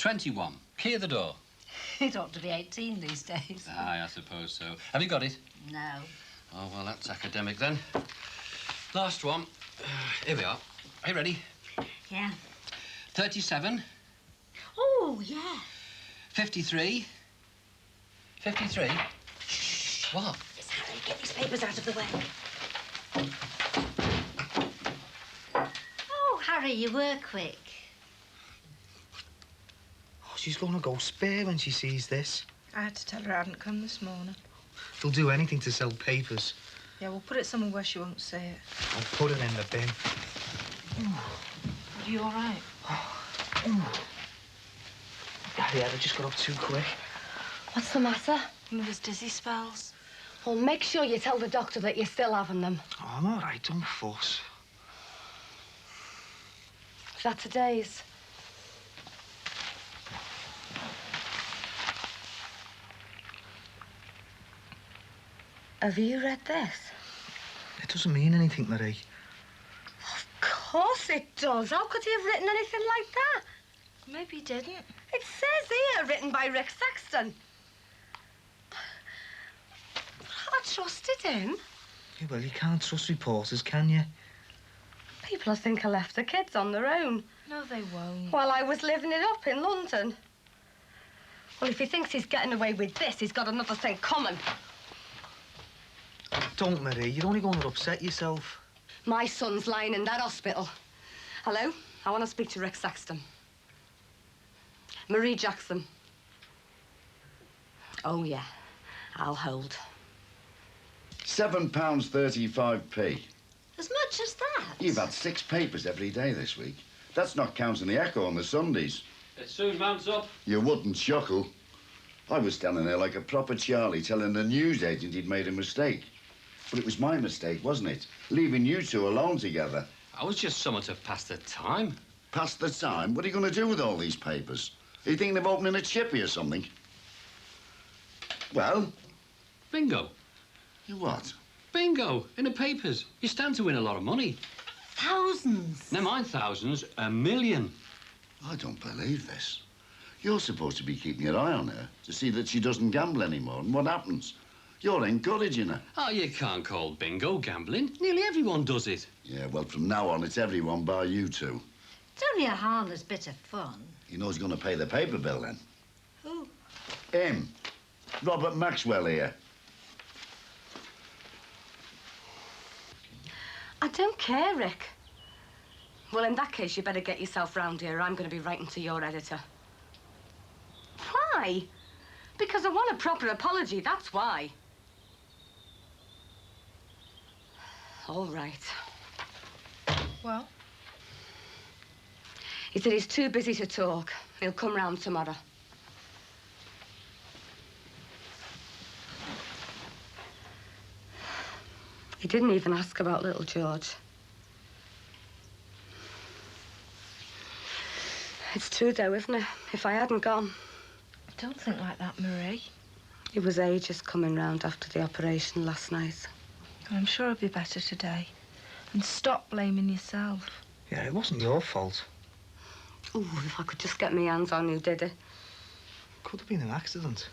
21. Key of the door. It ought to be 18 these days. Aye, I suppose so. Have you got it? No. Oh, well, that's academic then. Last one. Here we are. Are you ready? Yeah. 37. Oh, yeah. 53. 53. Shh. What? It's Harry. Get these papers out of the way. Oh, Harry, you were quick. Oh, she's gonna go spare when she sees this. I had to tell her I hadn't come this morning. She'll do anything to sell papers. Yeah, we'll put it somewhere where she won't see it. I'll put it in the bin. Are you all right? Yeah, they just got up too quick. What's the matter? Mother's dizzy spells. Well, make sure you tell the doctor that you're still having them. Oh, I'm all right, don't fuss. Is that today's? Have you read this? It doesn't mean anything, Marie. Of course it does. How could he have written anything like that? Maybe he didn't. It says here, written by Rick Saxton. I trusted him. Yeah, well, you can't trust reporters, can you? People will think I left the kids on their own. No, they won't. While I was living it up in London. Well, if he thinks he's getting away with this, he's got another thing coming. Don't, Marie. You're only going to upset yourself. My son's lying in that hospital. Hello? I want to speak to Rick Saxton. Marie Jackson. Oh, yeah. I'll hold. £7.35p. As much as that? You've had 6 papers every day this week. That's not counting the Echo on the Sundays. It soon mounts up. You wouldn't chuckle. I was standing there like a proper Charlie telling the newsagent he'd made a mistake. But it was my mistake, wasn't it? Leaving you two alone together. I was just someone to pass the time. Pass the time? What are you going to do with all these papers? Are you thinking of opening a chippy or something? Well? Bingo. You what? Bingo. In the papers. You stand to win a lot of money. Thousands. Never mind thousands, 1 million. I don't believe this. You're supposed to be keeping your eye on her to see that she doesn't gamble anymore. And what happens? You're encouraging her. Oh, you can't call bingo gambling. Nearly everyone does it. Yeah, well, from now on, it's everyone bar you two. It's only a harmless bit of fun. You know who's going to pay the paper bill, then? Who? Him. Robert Maxwell here. I don't care, Rick. Well, in that case, you better get yourself round here. I'm going to be writing to your editor. Why? Because I want a proper apology, that's why. All right. Well? He said he's too busy to talk. He'll come round tomorrow. He didn't even ask about little George. It's true, though, isn't it? If I hadn't gone... Don't think like that, Marie. It was ages coming round after the operation last night. I'm sure he'll be better today. And stop blaming yourself. Yeah, it wasn't your fault. Ooh, if I could just get my hands on who did it. Could have been an accident.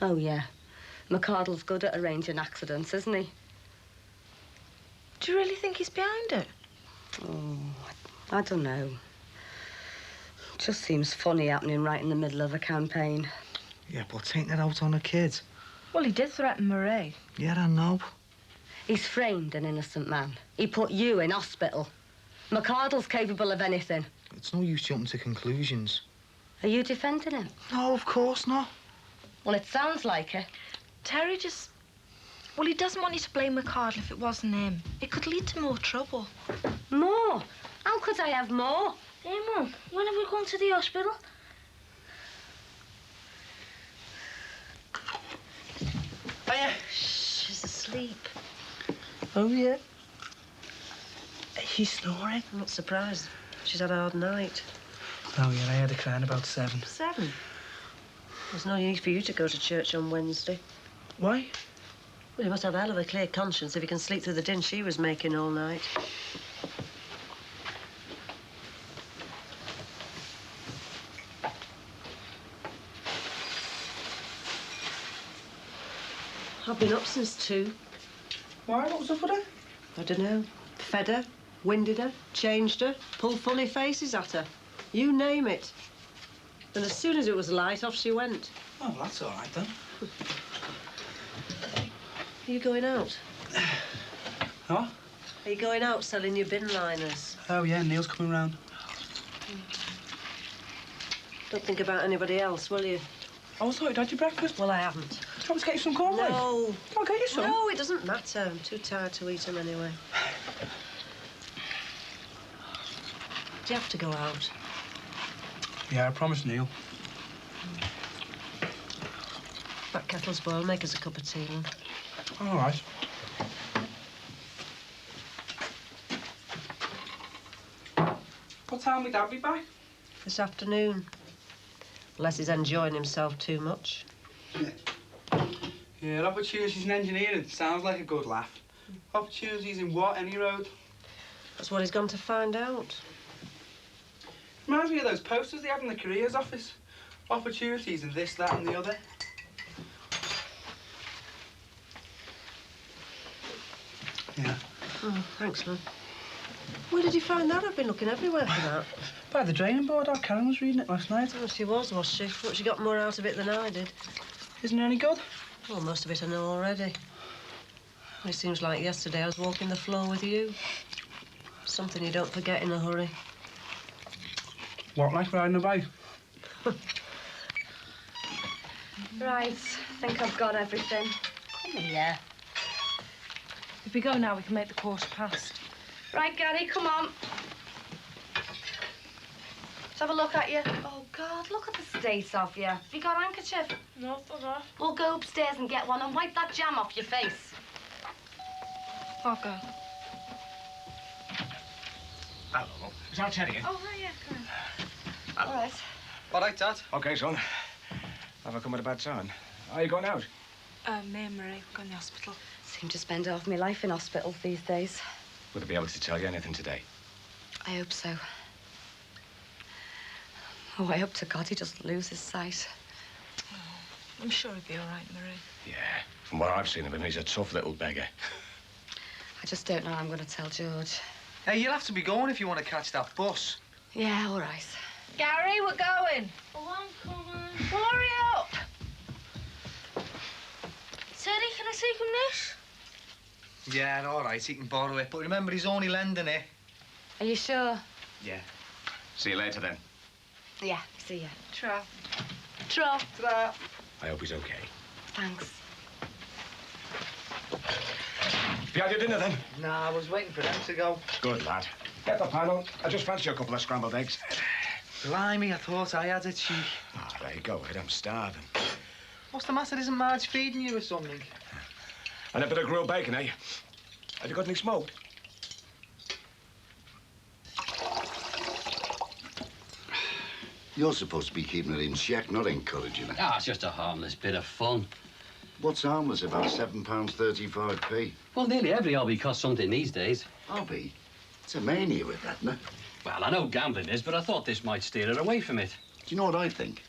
Oh, yeah. McCardle's good at arranging accidents, isn't he? Do you really think he's behind it? Oh, I don't know. It just seems funny happening right in the middle of a campaign. Yeah, but taking it out on a kid. Well, he did threaten Marie. Yeah, I know. He's framed an innocent man. He put you in hospital. McCardle's capable of anything. It's no use jumping to conclusions. Are you defending him? No, of course not. Well, it sounds like it. Terry just... Well, he doesn't want you to blame McCardle if it wasn't him. It could lead to more trouble. More? How could I have more? Hey, Mum, when have we gone to the hospital? Oh, yeah. Shh, she's asleep. Oh, yeah. He's snoring. I'm not surprised. She's had a hard night. Oh, yeah, I had a crying about 7. 7? There's no need for you to go to church on Wednesday. Why? Well, you must have a hell of a clear conscience if you can sleep through the din she was making all night. I've been up since 2. Why? What was up with her? I don't know. Fed her, winded her, changed her, pulled funny faces at her. You name it. And as soon as it was light, off she went. Oh, well, that's all right, then. Are you going out? What? Are you going out selling your bin liners? Oh, yeah, Neil's coming round. Don't think about anybody else, will you? Oh, I thought you'd had your breakfast. Well, I haven't. Do you want me to get you some cornflakes? No. I'll get you some. No, it doesn't matter. I'm too tired to eat them anyway. Do you have to go out? Yeah, I promised Neil. That kettle's boiled. Make us a cup of tea. Then. All right. What time will Dad be back? This afternoon. Unless he's enjoying himself too much. Yeah, opportunities in engineering sounds like a good laugh. Opportunities in what? Any road? That's what he's gone to find out. Reminds me of those posters they have in the careers office. Opportunities in this, that, and the other. Yeah. Oh, thanks, man. Where did you find that? I've been looking everywhere for that. By the draining board, our Karen was reading it last night. Oh, she was she? Thought she got more out of it than I did. Isn't it any good? Well, most of it I know already. It seems like yesterday I was walking the floor with you. Something you don't forget in a hurry. What, like riding a bike? Right, think I've got everything. Come here. If we go now, we can make the quarter past. Right, Gary, come on. Let's have a look at you. Oh, God, look at the state of you. Have you got a handkerchief? No, fuck off. We'll go upstairs and get one and wipe that jam off your face. I'll go. Hello. Is that Teddy? Oh, hi, yeah, come on. All right. All right, Dad. OK, son. Have I come at a bad time? Are you going out? Me and Marie, we're going to the hospital. Seem to spend half my life in hospital these days. Would I be able to tell you anything today? I hope so. Oh, I hope to God he doesn't lose his sight. I'm sure he'll be all right, Marie. Yeah. From what I've seen of him, he's a tough little beggar. I just don't know how I'm going to tell George. Hey, you'll have to be going if you want to catch that bus. Yeah, all right. Gary, we're going. Oh, I'm coming. Well, hurry up. Teddy, can I take him this? Yeah, all right, he can borrow it. But remember, he's only lending it. Are you sure? Yeah. See you later, then. Yeah, see ya. Tra. Tra. Ta-da. I hope he's OK. Thanks. Have you had your dinner, then? Nah, I was waiting for them to go. Good lad. Get the panel. I just fancy a couple of scrambled eggs. Blimey, I thought I had it, she. Oh, there you go, Ed. I'm starving. What's the matter? Isn't Marge feeding you or something? And a bit of grilled bacon, eh? Have you got any smoked? You're supposed to be keeping it in check, not encouraging it. Ah, it's just a harmless bit of fun. What's harmless about £7.35p? Well, nearly every hobby costs something these days. Hobby? It's a mania with that, isn't it? Well, I know gambling is, but I thought this might steer her away from it. Do you know what I think?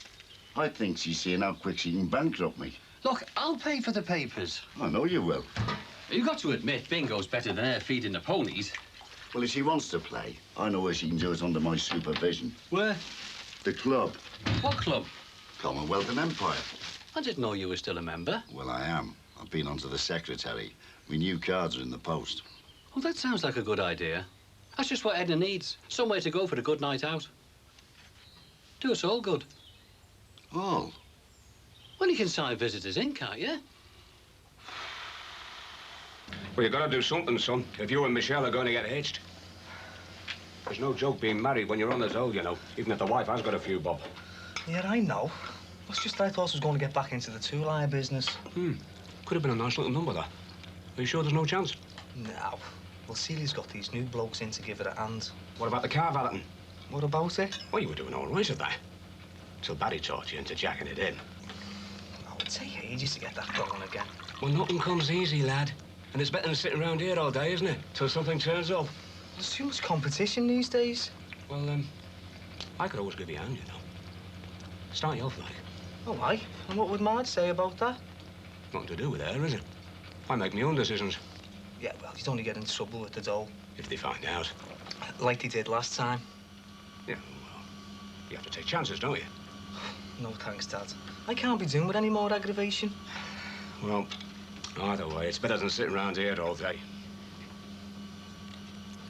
I think she's seeing how quick she can bankrupt me. Look, I'll pay for the papers. I know you will. You've got to admit, bingo's better than her feeding the ponies. Well, if she wants to play, I know where she can do it under my supervision. Where? The club. What club? Commonwealth and Empire. I didn't know you were still a member. Well, I am. I've been onto the secretary. My new cards are in the post. Well, that sounds like a good idea. That's just what Edna needs. Somewhere to go for a good night out. Do us all good. All? Well, you can sign visitors in, can't you? Well, you got to do something, son, if you and Michelle are going to get hitched. There's no joke being married when you're on as old, you know, even if the wife has got a few bob. Yeah, I know. It's just I thought I was going to get back into the two-lier business. Could have been a nice little number, that. Are you sure there's no cence? No. Well, Celia's got these new blokes in to give it a hand. What about the car valeting? What about it? Well, you were doing all right at that. Till Barry taught you into jacking it in. Oh, it'd take ages to get that going again. Well, nothing comes easy, lad. And it's better than sitting around here all day, isn't it? Till something turns up. There's too much competition these days. Well, I could always give you a hand, you know. Start you off, like. Oh, aye. And what would Marge say about that? Nothing to do with her, is it? I make my own decisions. Yeah, well, you'd only get in trouble with the dough. If they find out. Like they did last time. Yeah, well, you have to take chances, don't you? No thanks, Dad. I can't be doing with any more aggravation. Well, either way, it's better than sitting around here all day.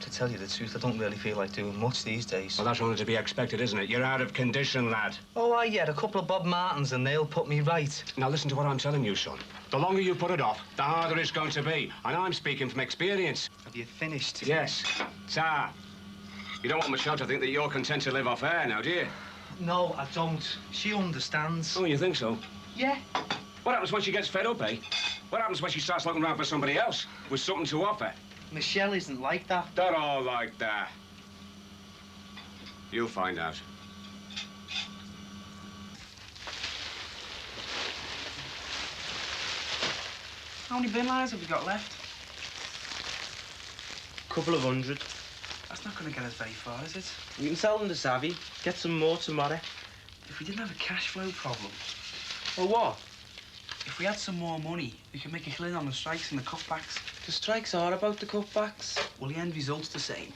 To tell you the truth, I don't really feel like doing much these days. Well, that's only to be expected, isn't it? You're out of condition, lad. Oh, I get a couple of Bob Martins and they'll put me right. Now, listen to what I'm telling you, son. The longer you put it off, the harder it's going to be. And I'm speaking from experience. Have you finished? Yes. Sir, you don't want Michelle to think that you're content to live off air now, do you? No, I don't. She understands. Oh, you think so? Yeah. What happens when she gets fed up, eh? What happens when she starts looking around for somebody else with something to offer? Michelle isn't like that. They're all like that. You'll find out. How many bin liners have we got left? Couple of hundred. That's not going to get us very far, is it? We can sell them to Savvy. Get some more tomorrow. If we didn't have a cash flow problem, Or what? if we had some more money, we could make a killing on the strikes and the cutbacks. The strikes are about the cutbacks. Well, the end result's the same.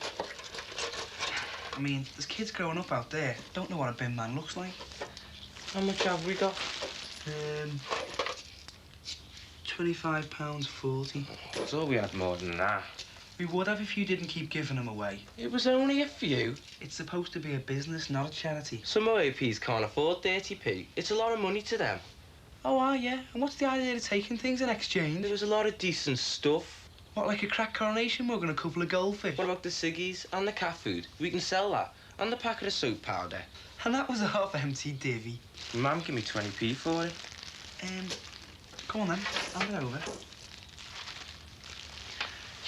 I mean, there's kids growing up out there don't know what a bin man looks like. How much have we got? £25.40. I thought we had more than that. We would have if you didn't keep giving them away. It was only a few. It's supposed to be a business, not a charity. Some OAPs can't afford 30p. It's a lot of money to them. Oh, yeah. And what's the idea of taking things in exchange? There was a lot of decent stuff. What, like a crack coronation mug and a couple of goldfish? What about the ciggies and the cat food? We can sell that. And the packet of soap powder. And that was a half-empty divvy. Mum, give me 20p for it. Come on then, hand it over.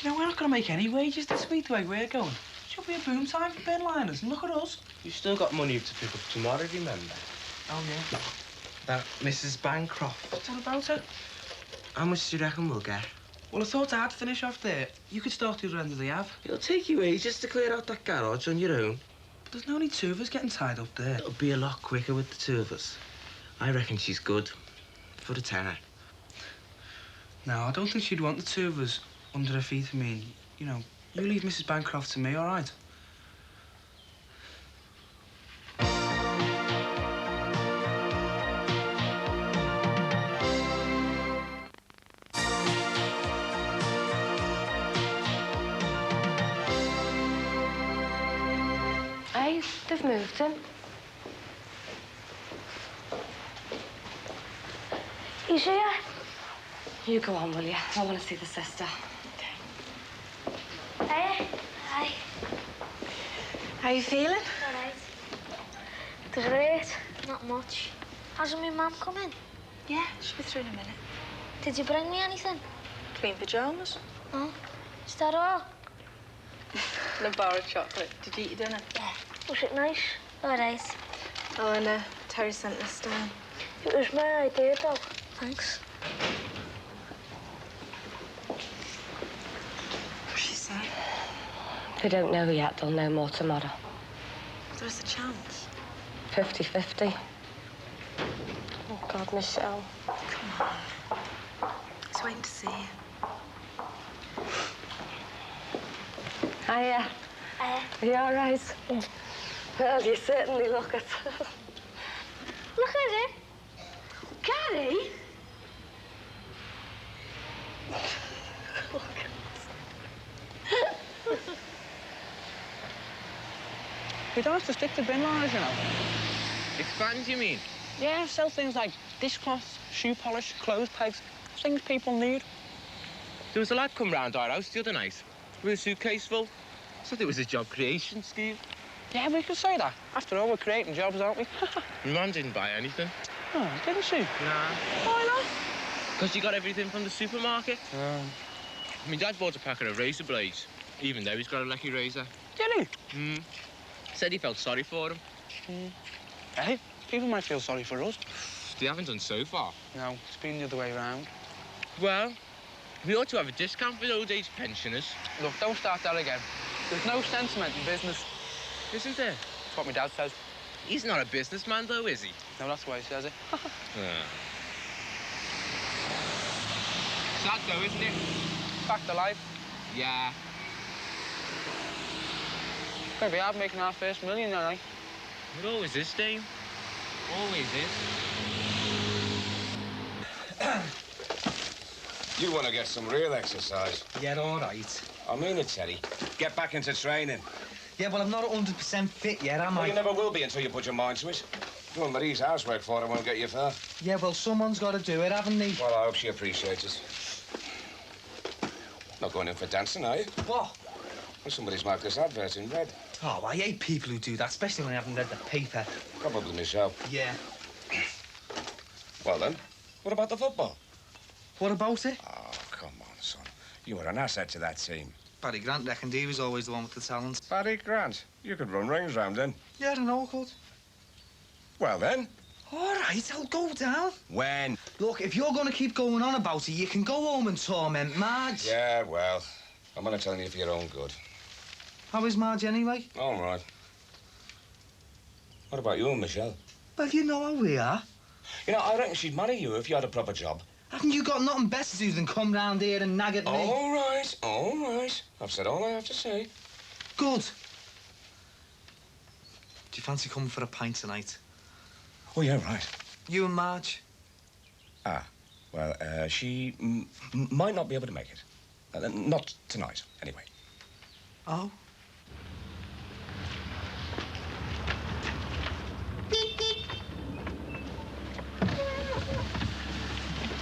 You know, we're not going to make any wages this week the way we're going. Should be a boom time for bin liners, and look at us. You've still got money to pick up tomorrow, remember? Oh, yeah. That Mrs. Bancroft. What about her? How much do you reckon we'll get? Well, I thought I'd finish off there. You could start the other end of the Ave. It'll take you ages to clear out that garage on your own. But there's no need two of us getting tied up there. It'll be a lot quicker with the two of us. I reckon she's good. For a tenner. No, I don't think she'd want the two of us under her feet. I mean, you know, you leave Mrs. Bancroft to me, all right? Hey, they've moved him. He's here. You go on, will you? I want to see the sister. Hey. Hi. How you feeling? All right. Does it hurt? Not much. Hasn't my mum come in? Yeah, she'll be through in a minute. Did you bring me anything? Clean pyjamas. Oh, is that all? And a bar of chocolate. Did you eat your dinner? Yeah. Was it nice? All right. Oh, and Terry sent this down. It was my idea, though. Thanks. What's she say? They don't know yet. They'll know more tomorrow. There's a chance. 50-50. Oh, God, Michelle. Come on. He's waiting to see you. Hiya. Are you all right? Well, you certainly look it. Look at it. Gary? We don't have to stick to bin liners, you know. Expand, you mean? Yeah, sell things like dishcloths, shoe polish, clothes pegs, things people need. There was a lad come round our house the other night with a suitcase full. Said it was a job creation scheme. Yeah, we could say that. After all, we're creating jobs, aren't we? My mum didn't buy anything. Oh, didn't she? Nah. Why not? Because she got everything from the supermarket. My dad bought a packet of razor blades, even though he's got a lucky razor. Did he? Said he felt sorry for him. Hey, people might feel sorry for us. They haven't done so far. No, it's been the other way around. Well, we ought to have a discount for old age pensioners. Look, don't start that again. There's no sentiment in business. Isn't there? That's what my dad says. He's not a businessman, though, is he? No, that's why he says it. sad though, isn't it? Back to life. Yeah. It's gonna be hard making our first million, all right? It always is, Dave. Always is. You want to get some real exercise. Yeah, all right. I mean it, Teddy. Get back into training. Yeah, well, I'm not 100% fit yet, am Well, I? you never will be until you put your mind to it. Doing Marie's housework for her won't get you far. Yeah, well, someone's got to do it, haven't they? Well, I hope she appreciates it. Not going in for dancing, are you? What? Well, somebody's marked this advert in red. Oh, I hate people who do that, especially when I haven't read the paper. Probably Michelle. Yeah. Well, then, what about the football? What about it? Oh, come on, son. You were an asset to that team. Barry Grant reckoned he was always the one with the talent. Barry Grant? You could run rings round then. Yeah, I know, I could. Well, then. All right, I'll go down. When? Look, if you're going to keep going on about it, you can go home and torment Marge. Yeah, well, I'm only telling you for your own good. How is Marge anyway? All right. What about you and Michelle? Well, you know how we are. You know, I reckon she'd marry you if you had a proper job. Haven't you got nothing better to do than come round here and nag at me? All right, all right. I've said all I have to say. Good. Do you fancy coming for a pint tonight? Oh, yeah, right. You and Marge? Ah, well, she might not be able to make it. Not tonight, anyway. Oh?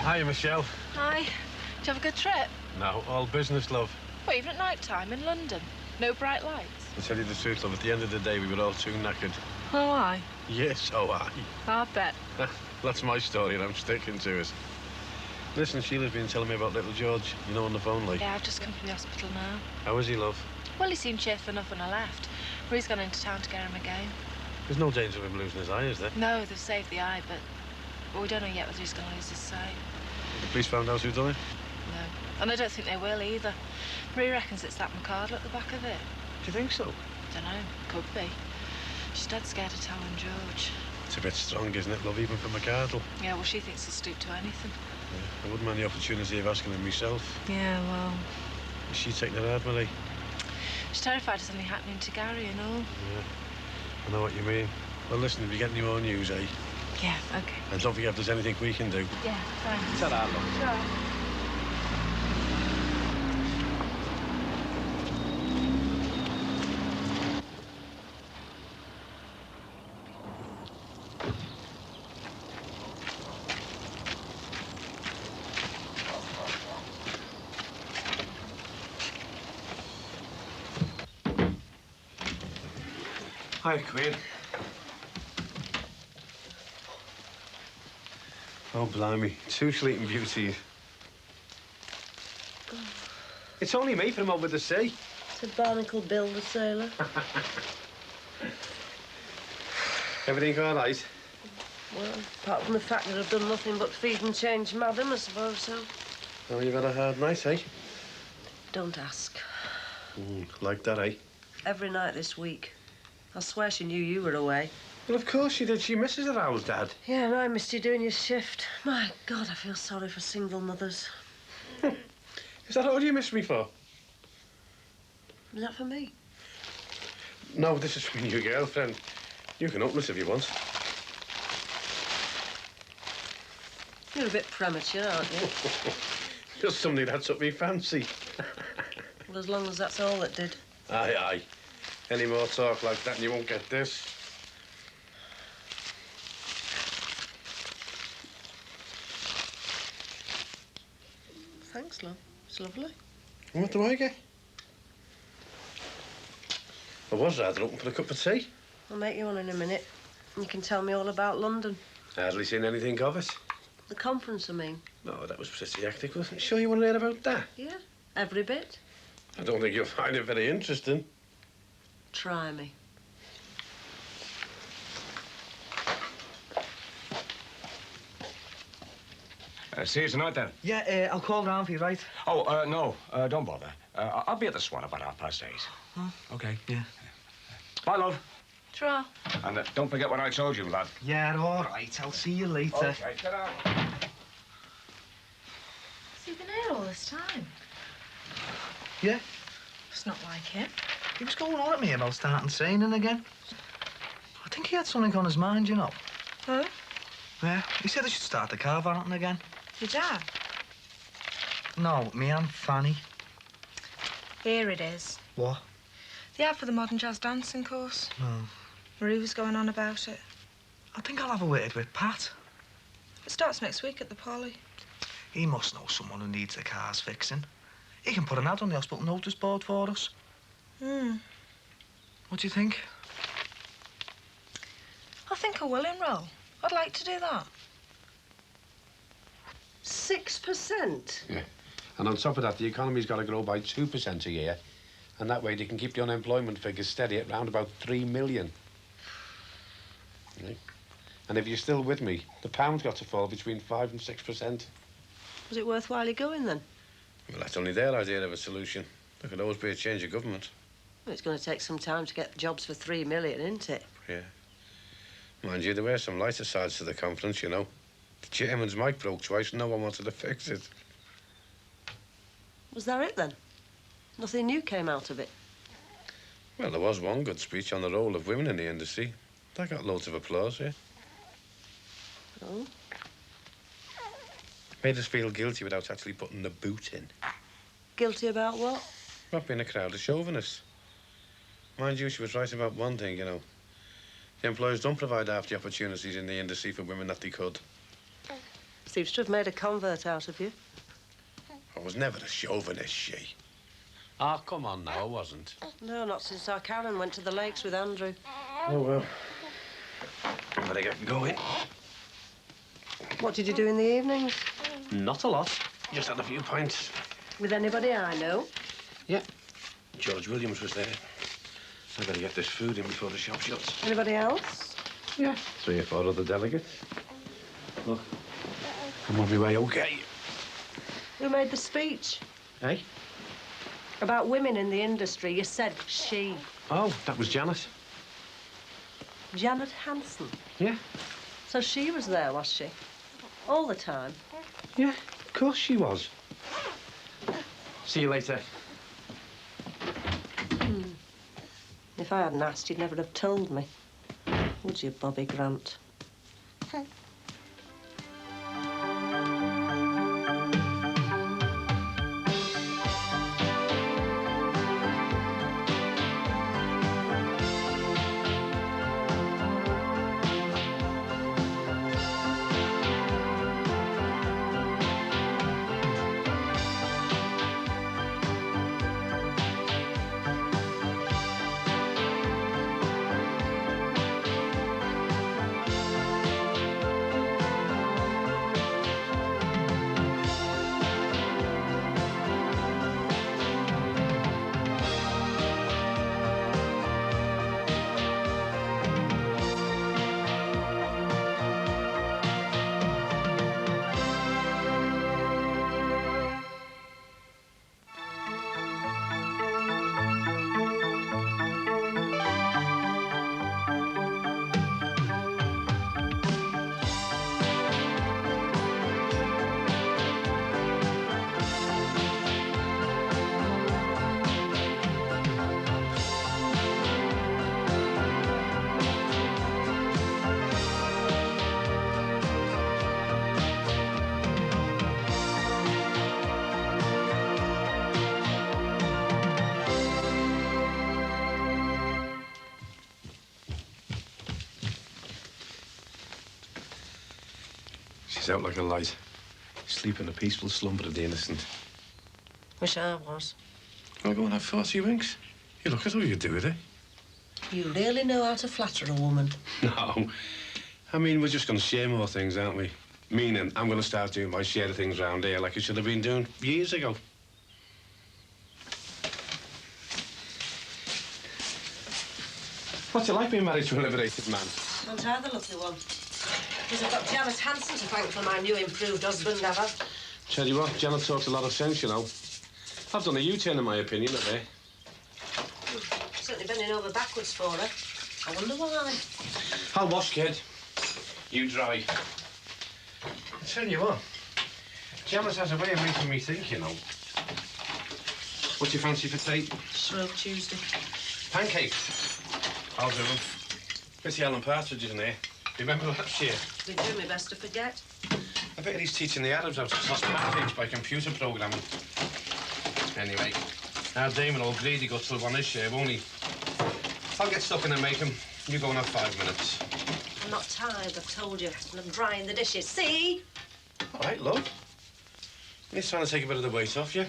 Hiya, Michelle. Hi. Did you have a good trip? No, all business, love. What, even at night time in London? No bright lights? To tell you the truth, love, at the end of the day, we were all too knackered. Oh, I? Yes, so I bet. That's my story, and I'm sticking to it. Listen, Sheila's been telling me about little George, you know, on the phone, like. Yeah, I've just come from the hospital now. How is he, love? Well, he seemed cheerful enough when I left. Marie's gone into town to get him again. There's no danger of him losing his eye, is there? No, they've saved the eye, but well, we don't know yet whether he's going to lose his sight. The police found out who done it? No. And I don't think they will either. Marie reckons it's that McCardle at the back of it. Do you think so? Don't know. Could be. She's dead scared of telling George. It's a bit strong, isn't it, love, even for McCardle? Yeah, well, she thinks he'll stoop to anything. Yeah, I wouldn't mind the opportunity of asking him myself. Yeah, well... Is she taking it hard, Millie? She's terrified of something happening to Gary and all. Yeah, I know what you mean. Well, listen, if you get any more news, eh? Yeah, OK. And don't forget if there's anything we can do. Yeah, thanks. Ta-ra, love. Sure. Hi, Queen. Oh, blimey. Two sleeping beauties. It's only me from over the sea. Said Barnacle Bill the sailor. Everything all right? Well, apart from the fact that I've done nothing but feed and change madam, I suppose so. Oh, you've had a hard night, eh? Don't ask. Like that, eh? Every night this week. I swear she knew you were away. Well, of course she did. She misses her house, Dad. Yeah, and I missed you doing your shift. My God, I feel sorry for single mothers. Is that all you miss me for? Is that for me? No, this is for your girlfriend. You can open this if you want. You're a bit premature, aren't you? Just something that took me fancy. Well, as long as that's all it did. Aye, aye. Any more talk like that and you won't get this. Thanks, love. It's lovely. What do I get? I was rather hoping for a cup of tea. I'll make you one in a minute. You can tell me all about London. Hardly seen anything of it. The conference, I mean. No, that was pretty hectic. Wasn't sure you want to hear about that? Yeah, every bit. I don't think you'll find it very interesting. Try me. See you tonight, then. Yeah, I'll call round for you, right? Oh, no, don't bother. I'll be at the Swan about 8:30. Huh? OK. Yeah. Bye, love. Ta-ra. And don't forget what I told you, lad. Yeah, all right. I'll see you later. OK, ta-ra. Has he been here all this time? Yeah. It's not like him. He was going on at me about starting training again. I think he had something on his mind, you know. Huh? Yeah, he said I should start the car valetting again. Your dad? No, me Aunt Fanny. Here it is. What? The ad for the modern jazz dancing course. Oh. Marie was going on about it. I think I'll have a word with Pat. It starts next week at the Poly. He must know someone who needs their cars fixing. He can put an ad on the hospital notice board for us. What do you think? I think I will enrol. I'd like to do that. 6%? Yeah. And on top of that, the economy's got to grow by 2% a year. And that way they can keep the unemployment figures steady at round about 3 million. Right? And if you're still with me, the pound's got to fall between 5 and 6%. Was it worthwhile you going then? Well, that's only their idea of a solution. There could always be a change of government. Well, it's going to take some time to get jobs for 3 million, isn't it? Yeah. Mind you, there were some lighter sides to the conference, you know. The chairman's mic broke twice and no one wanted to fix it. Was that it then? Nothing new came out of it? Well, there was one good speech on the role of women in the industry. That got loads of applause, yeah. Oh? Made us feel guilty without actually putting the boot in. Guilty about what? Not being a crowd of chauvinists. Mind you, she was right about one thing, you know. The employers don't provide half the opportunities in the industry for women that they could. Seems to have made a convert out of you. I was never a chauvinist, she. Ah, come on now, I wasn't. No, not since our Karen went to the lakes with Andrew. Oh, well. Better get going. What did you do in the evenings? Not a lot. Just had a few pints. With anybody I know? Yeah. George Williams was there. I better get this food in before the shop shuts. Anybody else? Yeah. 3 or 4 other delegates. Look, I'm on my way okay. Who made the speech? Eh? About women in the industry. You said she. Oh, that was Janet. Janet Hansen. Yeah. So she was there, was she? All the time? Yeah, of course she was. See you later. If I hadn't asked, you'd never have told me. Would you, Bobby Grant? She's out like a light. Sleeping a peaceful slumber of the innocent. Wish I was. I'll go and have 40 winks. You look at all you do with it. You really know how to flatter a woman. No. I mean, we're just going to share more things, aren't we? Meaning, I'm going to start doing my share of things round here like I should have been doing years ago. What's it like being married to a liberated man? Aren't I the lucky one? Because I've got Janet Hansen to thank for my new improved husband, have I? Tell you what, Janet talks a lot of sense, you know. I've done a U-turn in my opinion of her. Certainly bending over backwards for her. I wonder why. I'll wash, kid. You dry. I tell you what, Janice has a way of making me think, you know. What do you fancy for tea? Shrove Tuesday. Pancakes. I'll do them. Miss Ellen Partridge in there. Remember last year? Been doing my best to forget. I bet he's teaching the Arabs how to toss pancakes by computer programming. Anyway, our Damon will greedy guts will want his share, won't he? I'll get stuck in and make him. You go and have 5 minutes. I'm not tired, I've told you. And I'm drying the dishes. See? All right, love. He's trying to take a bit of the weight off you.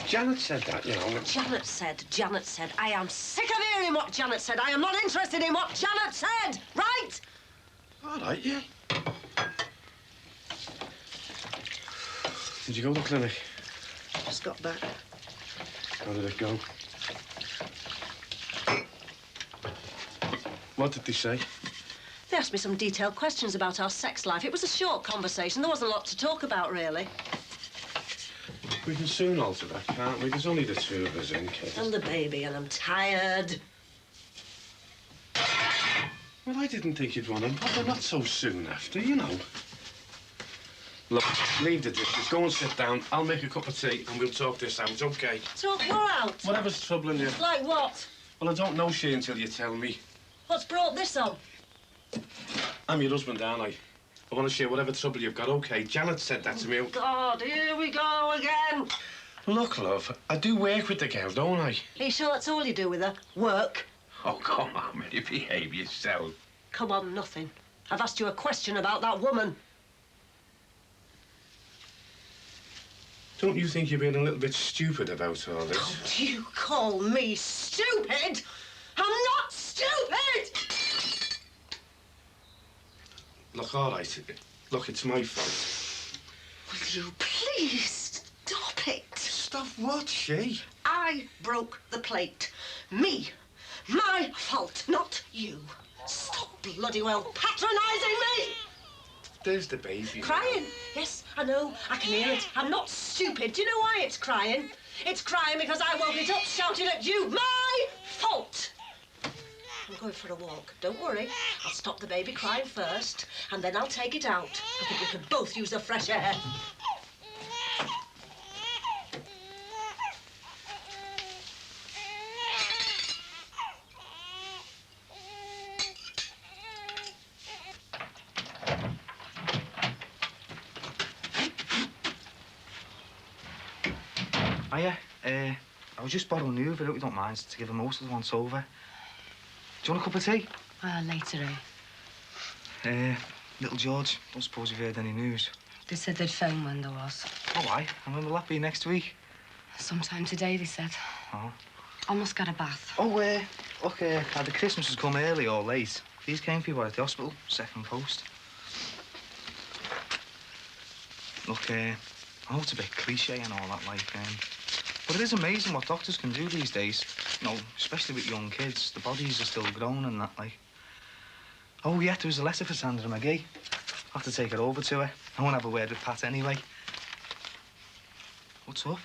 Janet said that, you know. Janet said. I am sick of hearing what Janet said. I am not interested in what Janet said, right? All right, yeah. Did you go to the clinic? Just got back. How did it go? What did they say? They asked me some detailed questions about our sex life. It was a short conversation. There wasn't a lot to talk about, really. We can soon alter that, can't we? There's only the 2 of us in, kid. And the baby, and I'm tired. Well, I didn't think you'd want to bother, not so soon after, you know. Look, leave the dishes, go and sit down. I'll make a cup of tea and we'll talk this out, OK? Talk what out? Whatever's troubling you. Like what? Well, I don't know, Shea, until you tell me. What's brought this on? I'm your husband, aren't I? I want to share whatever trouble you've got, OK? Janet said that to me. God, here we go again. Look, love, I do work with the girl, don't I? Are you sure that's all you do with her? Work? Oh, come on, Mary, behave yourself. Come on, nothing. I've asked you a question about that woman. Don't you think you're being a little bit stupid about all this? Don't you call me stupid? I'm not stupid! Look, all right. Look, it's my fault. Will you please stop it? Stop what, Shea? I broke the plate. Me. My fault, not you. Stop bloody well patronising me! There's the baby. Crying? Yes, I know. I can hear it. I'm not stupid. Do you know why it's crying? It's crying because I woke it up shouting at you. My fault! I'm going for a walk. Don't worry. I'll stop the baby crying first, and then I'll take it out. I think we can both use the fresh air. Hiya. I was just borrowing you, but I hope you don't mind, to give her most of the once over. Do you want a cup of tea? Later, eh? Little George, don't suppose you've heard any news? They said they'd phone when there was. Oh, why? And when will that be, next week? Sometime today, they said. Oh. I must get a bath. Oh, look, either Christmas has come early or late. These came for you at the hospital, second post. Look, I know it's a bit cliche and all that, like, but it is amazing what doctors can do these days. You know, especially with young kids. The bodies are still growing and that, like. Oh, yeah, there was a letter for Sandra McGee. I'll have to take it over to her. I won't have a word with Pat anyway. What's up?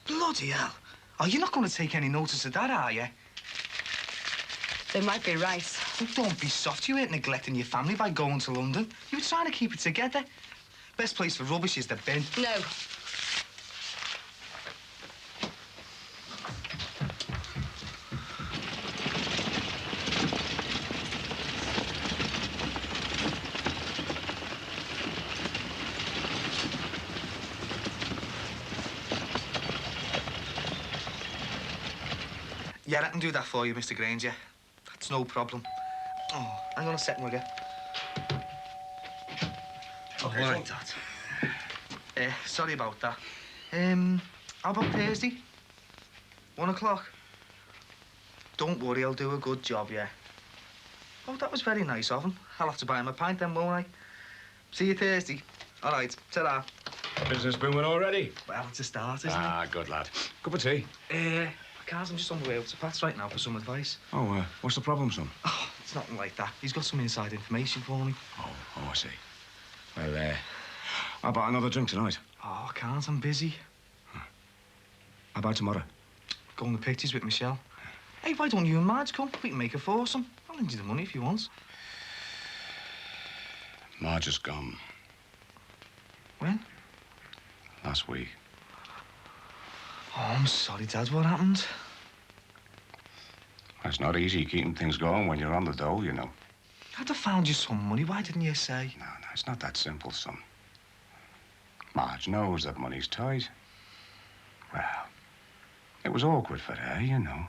Bloody hell. Oh, you're not going to take any notice of that, are you? They might be right. Oh, don't be soft. You ain't neglecting your family by going to London. You were trying to keep it together. Best place for rubbish is the bin. No. Yeah, I can do that for you, Mr. Granger. That's no problem. Oh, hang on a second, will you? Okay, right, Dad. Sorry about that. How about Thursday? 1 o'clock? Don't worry, I'll do a good job, yeah. Oh, that was very nice of him. I'll have to buy him a pint then, won't I? See you Thursday. All right, ta-ra. Business booming already? Well, it's a start, isn't Ah, good lad. Cup of tea? it? I'm just on the way up to Pat's right now for some advice. Oh, what's the problem, son? Oh, it's nothing like that. He's got some inside information for me. Oh, I see. Well, how about another drink tonight? Oh, I can't. I'm busy. How about tomorrow? Going to pictures with Michelle. Hey, why don't you and Marge come? We can make a foursome. I'll lend you the money if you want. Marge is gone. When? Last week. Oh, I'm sorry, Dad. What happened? It's not easy keeping things going when you're on the dole, you know. I'd have found you some money. Why didn't you say? No, it's not that simple, son. Marge knows that money's tight. Well, it was awkward for her, you know.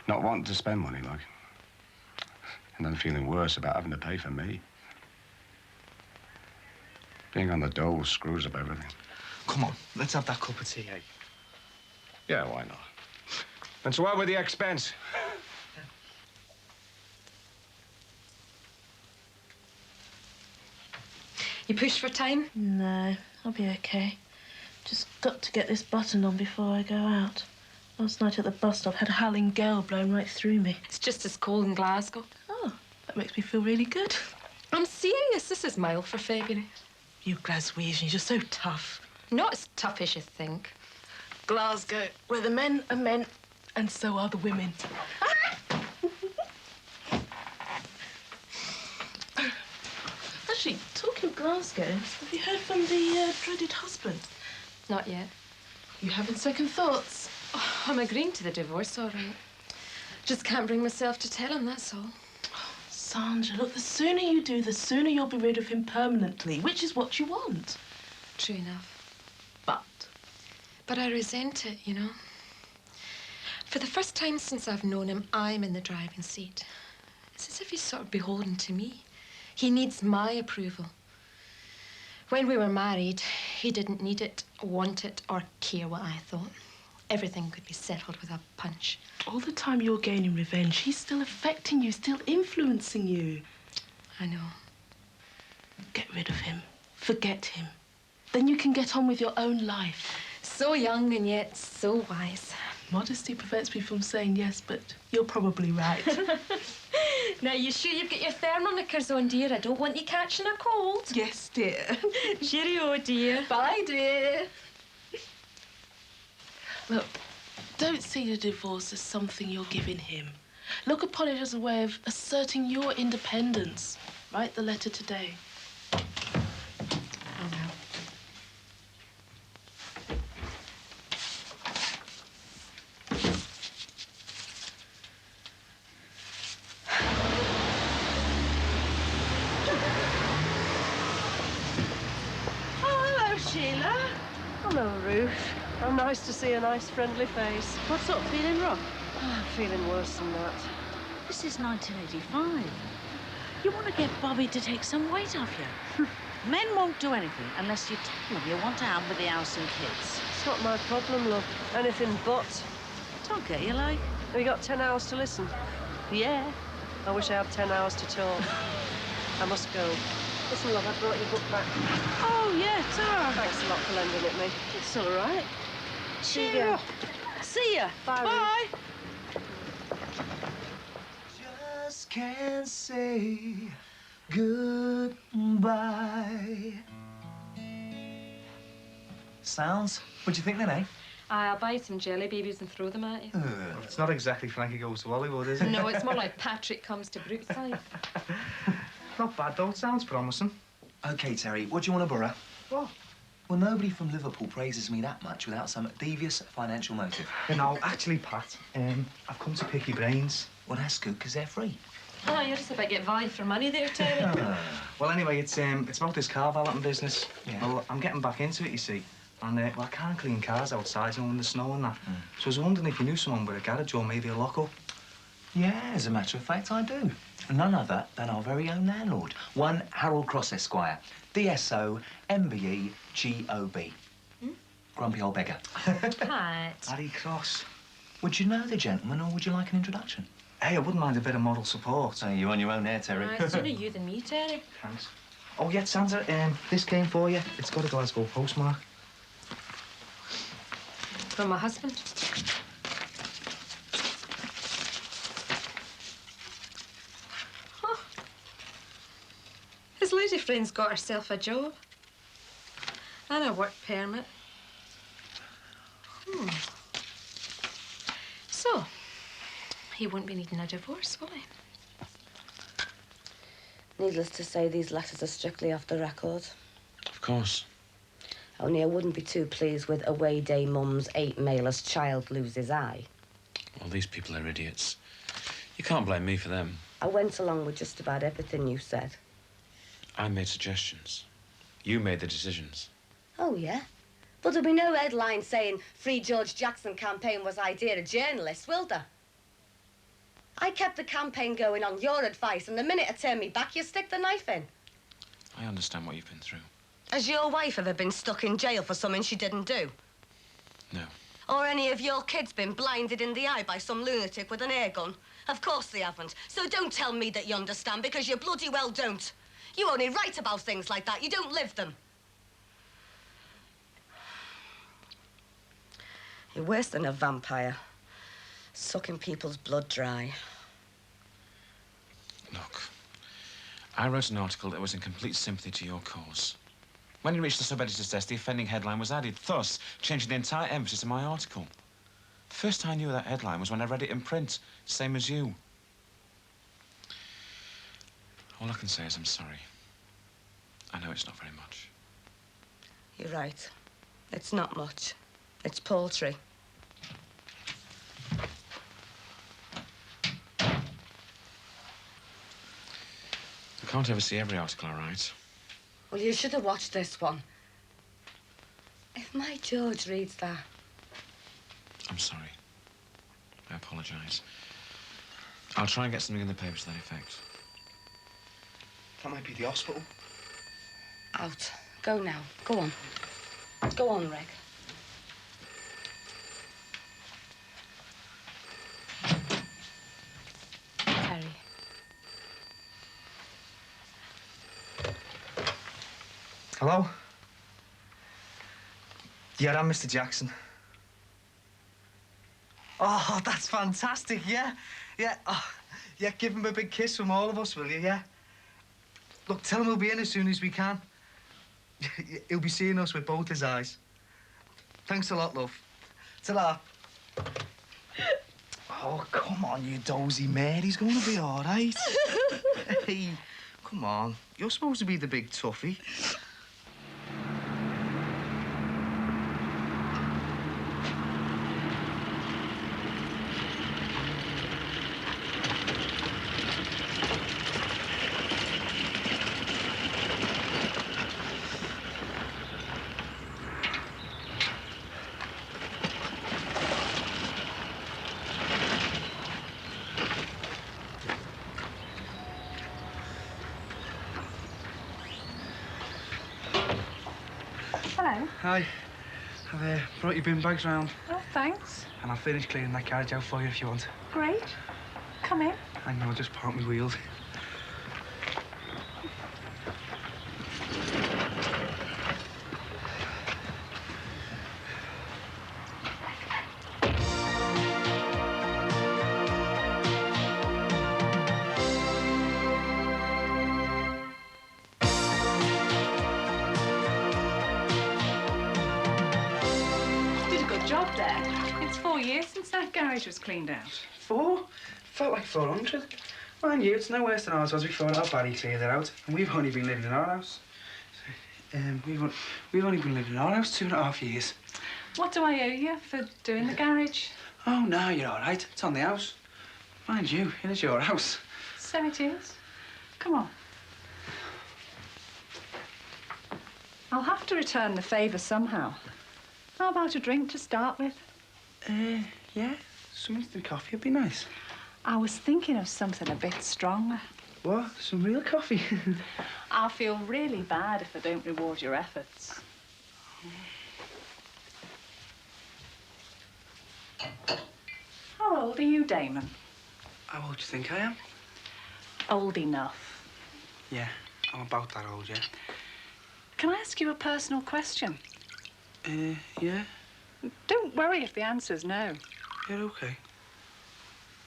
Not wanting to spend money, like. And then feeling worse about having to pay for me. Being on the dole screws up everything. Come on, let's have that cup of tea, eh? Yeah, why not? And so what with the expense? You pushed for time? No, I'll be okay. Just got to get this button on before I go out. Last night at the bus stop, had a howling gale blown right through me. It's just as cold in Glasgow. Oh, that makes me feel really good. I'm serious. This is mild for February. You Glaswegians, you're so tough. Not as tough as you think. Glasgow, where the men are men, and so are the women. Actually, talking of Glasgow, have you heard from the dreaded husband? Not yet. You having second thoughts? Oh, I'm agreeing to the divorce, all right. Just can't bring myself to tell him, that's all. Sandra, look, the sooner you do, the sooner you'll be rid of him permanently, which is what you want. True enough. But I resent it, you know. For the first time since I've known him, I'm in the driving seat. It's as if he's sort of beholden to me. He needs my approval. When we were married, he didn't need it, want it, or care what I thought. Everything could be settled with a punch. All the time you're gaining revenge, he's still affecting you, still influencing you. I know. Get rid of him. Forget him. Then you can get on with your own life. So young and yet so wise. Modesty prevents me from saying yes, but you're probably right. Now, you sure you've got your thermometers on, dear? I don't want you catching a cold. Yes, dear. Cheerio, dear. Bye, dear. Look, don't see the divorce as something you're giving him. Look upon it as a way of asserting your independence. Write the letter today. Oh, no. Sheila. Hello, Ruth. How nice to see a nice, friendly face. What sort of feeling wrong? I'm feeling worse than that. This is 1985. You want to get Bobby to take some weight off you. Men won't do anything unless you tell them you want out with the house and kids. It's not my problem, love. Anything but. Don't get you like. Have you got 10 hours to listen? Yeah. I wish I had 10 hours to talk. I must go. Listen, love, I brought your book back. Oh, yeah, it's all right. Thanks a lot for lending it me. It's all right. Cheer up. See ya. Bye. Bye. Just can't say goodbye. Sounds. What do you think then, eh? I'll buy some jelly babies and throw them at you. It's not exactly Frankie Goes to Hollywood, is it? No, it's more like Patrick Comes to Brookside. Not bad, though. It sounds promising. OK, Terry, what do you want to borrow? What? Well, nobody from Liverpool praises me that much without some devious financial motive. No, actually, Pat, I've come to pick your brains. Well, that's good, because they're free. Oh, you're just about to get value for money there, Terry. Well, anyway, it's about this car valeting business. Yeah. Well, I'm getting back into it, you see. And, well, I can't clean cars outside, you know, in the snow and that. So I was wondering if you knew someone with a garage or maybe a lock-up. Yeah, as a matter of fact, I do. None other than our very own landlord, one Harold Cross Esquire, DSO MBE GOB. Grumpy old beggar. Pat. Harry Cross. Would you know the gentleman, or would you like an introduction? Hey, I wouldn't mind a bit of moral support. So you're on your own there, Terry. Right, sooner you than me, Terry. Thanks. Oh, yeah, Santa, this came for you. It's got a Glasgow postmark. From my husband. Huh. His lady friend's got herself a job. And a work permit. So, he won't be needing a divorce, will he? Needless to say, these letters are strictly off the record. Of course. Only I wouldn't be too pleased with away day mum's 8-mailers child loses eye. Well, these people are idiots. You can't blame me for them. I went along with just about everything you said. I made suggestions. You made the decisions. Oh, yeah? But there'll be no headline saying Free George Jackson campaign was idea of journalists, will there? I kept the campaign going on your advice, and the minute I turn me back, you stick the knife in. I understand what you've been through. Has your wife ever been stuck in jail for something she didn't do? No. Or any of your kids been blinded in the eye by some lunatic with an air gun? Of course they haven't. So don't tell me that you understand, because you bloody well don't. You only write about things like that. You don't live them. You're worse than a vampire, sucking people's blood dry. Look, I wrote an article that was in complete sympathy to your cause. When it reached the sub-editor's desk, the offending headline was added, thus changing the entire emphasis of my article. The first time I knew that headline was when I read it in print, same as you. All I can say is I'm sorry. I know it's not very much. You're right. It's not much. It's paltry. I can't ever see every article I write. Well, you should have watched this one. If my George reads that... I'm sorry. I apologise. I'll try and get something in the paper to that effect. That might be the hospital. Out. Go now. Go on. Go on, Reg. Terry. Hello? Yeah, I'm Mr. Jackson. Oh, that's fantastic, yeah. Yeah, yeah, give him a big kiss from all of us, will you, yeah? Look, tell him we'll be in as soon as we can. He'll be seeing us with both his eyes. Thanks a lot, love. Ta-ra. Oh, come on, you dozy mare. He's going to be all right. Hey, come on. You're supposed to be the big toughie. Hello. Hi. I've brought your bin bags round. Oh, thanks. And I'll finish cleaning that carriage out for you if you want. Great. Come in. I know, I'll just park my wheels. Job there. It's 4 years since that garage was cleaned out. 4? Felt like 400. Mind you, it's no worse than ours was before our Barry cleared it out. And we've only been living in our house. We've only been living in our house 2.5 years. What do I owe you for doing the garage? Oh, no, you're all right. It's on the house. Mind you, it is your house. So it is. Come on. I'll have to return the favour somehow. How about a drink to start with? Yeah. Some instant coffee would be nice. I was thinking of something a bit stronger. What? Some real coffee? I'll feel really bad if I don't reward your efforts. How old are you, Damon? How old do you think I am? Old enough. Yeah, I'm about that old, yeah. Can I ask you a personal question? Yeah. Don't worry if the answer's no. Yeah, okay.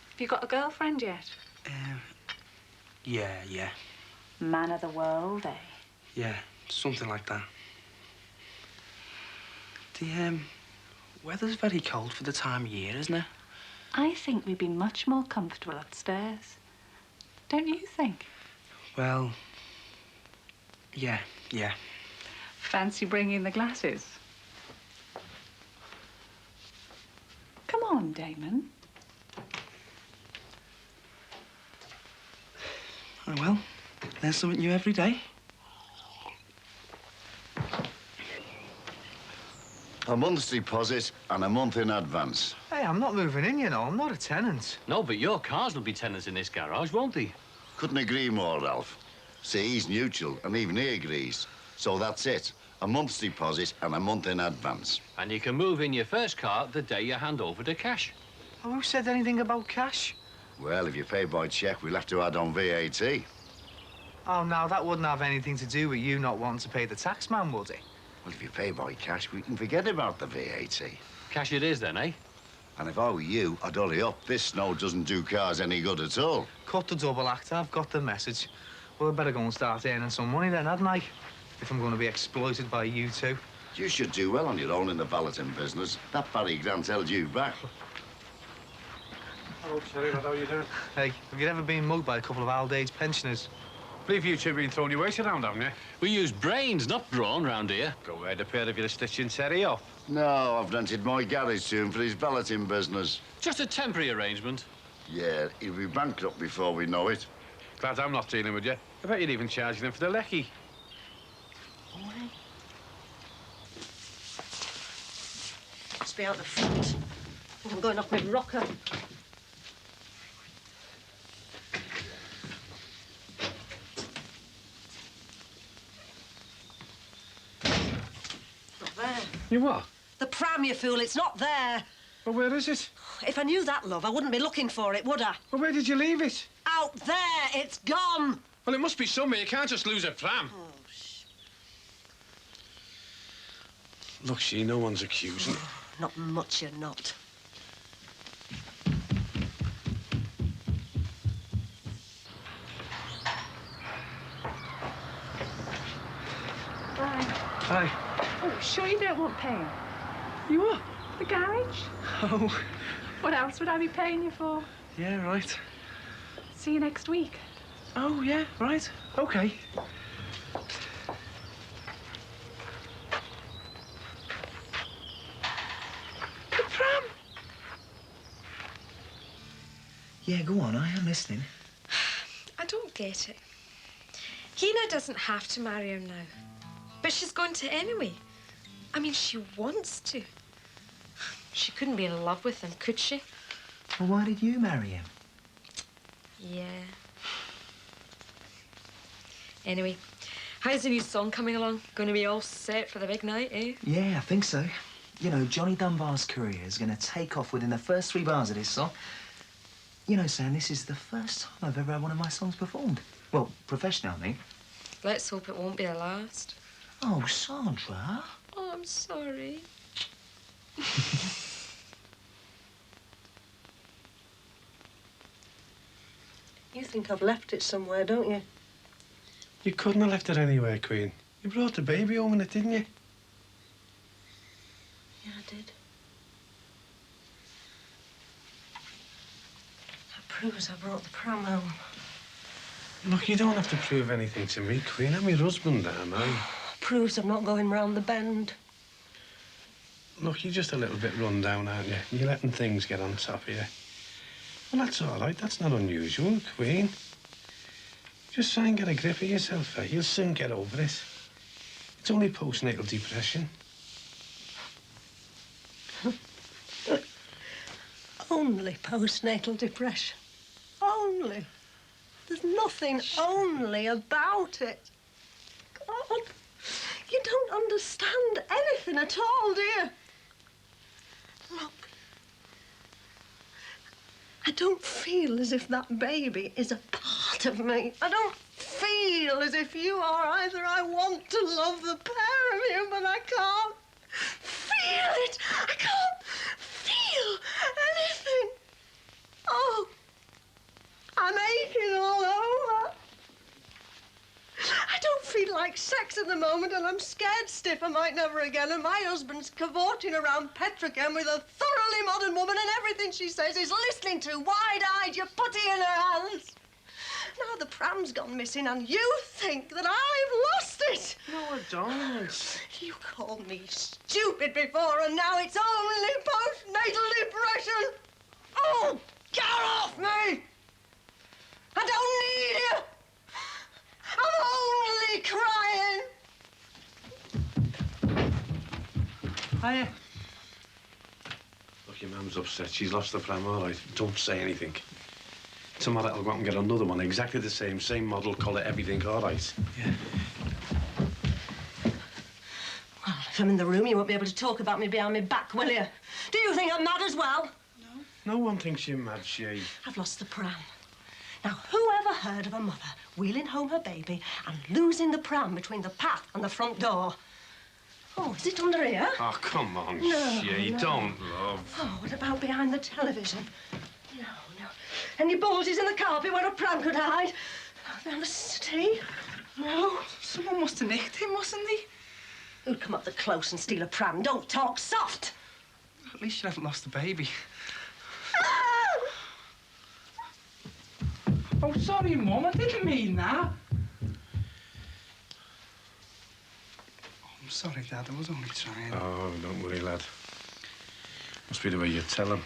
Have you got a girlfriend yet? Yeah. Man of the world, eh? Yeah, something like that. The, weather's very cold for the time of year, isn't it? I think we'd be much more comfortable upstairs. Don't you think? Well, yeah. Fancy bringing the glasses? Come on, Damon. Oh, well, there's something new every day. A month's deposit and a month in advance. Hey, I'm not moving in, you know. I'm not a tenant. No, but your cars will be tenants in this garage, won't they? Couldn't agree more, Ralph. See, he's neutral, and even he agrees. So that's it. A month's deposit and a month in advance. And you can move in your first car the day you hand over the cash. Oh, who said anything about cash? Well, if you pay by cheque, we'll have to add on VAT. Oh, no, that wouldn't have anything to do with you not wanting to pay the tax man, would it? Well, if you pay by cash, we can forget about the VAT. Cash it is then, eh? And if I were you, I'd hurry up. This snow doesn't do cars any good at all. Cut the double act. I've got the message. Well, I better go and start earning some money then, hadn't I? If I'm going to be exploited by you two. You should do well on your own in the balloting business. That Barry Grant held you back. Hello, Sherry. How are you doing? Hey, have you ever been mugged by a couple of old-age pensioners? Believe you two have been throwing your weight around, haven't you? We use brains, not brawn, round here. Go ahead, a pair of you to stitching Terry off. No, I've rented my garage to him for his balloting business. Just a temporary arrangement. Yeah, he'll be bankrupt before we know it. Glad I'm not dealing with you. I bet you're even charging him for the lecky. Must be out the front. I'm going off my rocker. Not there. You what? The pram, you fool, it's not there. Well, where is it? If I knew that, love, I wouldn't be looking for it, would I? Well, where did you leave it? Out there, it's gone. Well, it must be somewhere. You can't just lose a pram. Oh, Look, see, no one's accusing. Not much, you're not. Bye. Hi. Oh, sure you don't want paying? You what? The garage? Oh. What else would I be paying you for? Yeah, right. See you next week. Oh, yeah, right. OK. The pram! Yeah, go on, I am listening. I don't get it. Hina doesn't have to marry him now. But she's going to anyway. I mean, she wants to. She couldn't be in love with him, could she? Well, why did you marry him? Yeah. Anyway, how's the new song coming along? Going to be all set for the big night, eh? Yeah, I think so. You know, Johnny Dunbar's career is going to take off within the first 3 bars of this song. You know, Sam, this is the first time I've ever had one of my songs performed. Well, professionally, I mean. Let's hope it won't be the last. Oh, Sandra. Oh, I'm sorry. You think I've left it somewhere, don't you? You couldn't have left it anywhere, Queen. You brought the baby home in it, didn't you? Yeah, I did. That proves I brought the pram home. Look, you don't have to prove anything to me, Queen. I'm your husband, am I? Proves I'm not going round the bend. Look, you're just a little bit run down, aren't you? You're letting things get on top of you. Well, that's all right. That's not unusual, Queen. Just try and get a grip of yourself, eh? You'll soon get over it. It's only postnatal depression. Only postnatal depression. Only. There's nothing only about it. God, you don't understand anything at all, do you? Look, I don't feel as if that baby is a part of me. I don't feel as if you are either. I want to love the pair of you, but I can't feel it. I can't feel anything. Oh, I'm aching all over. I don't feel like sex at the moment, and I'm scared stiff I might never again, and my husband's cavorting around Petrochem with a thoroughly modern woman, and everything she says is listening to, wide-eyed, your putty in her hands. Now the pram's gone missing and you think that I've lost it. No, I don't. You called me stupid before and now it's only postnatal depression. Oh, get off me! I don't need you. I'm only crying. Hiya. Look, your mum's upset. She's lost the pram, all right. Don't say anything. Tomorrow I'll go out and get another one, exactly the same model, colour, everything, all right? Yeah. Well, if I'm in the room, you won't be able to talk about me behind my back, will you? Do you think I'm mad as well? No one thinks you're mad, Shay. I've lost the pram. Now, who ever heard of a mother wheeling home her baby and losing the pram between the path and the front door? Oh, is it under here? Oh, come on, No, Shay, no. don't, love. Oh, what about behind the television? No. Any bulges in the carpet where a pram could hide? Down the settee? No. Someone must have nicked him, mustn't he? Who'd come up the close and steal a pram? Don't talk soft. At least you haven't lost the baby. Oh, sorry, Mum. I didn't mean that. I'm sorry, Dad. I was only trying. Oh, don't worry, lad. Must be the way you tell him.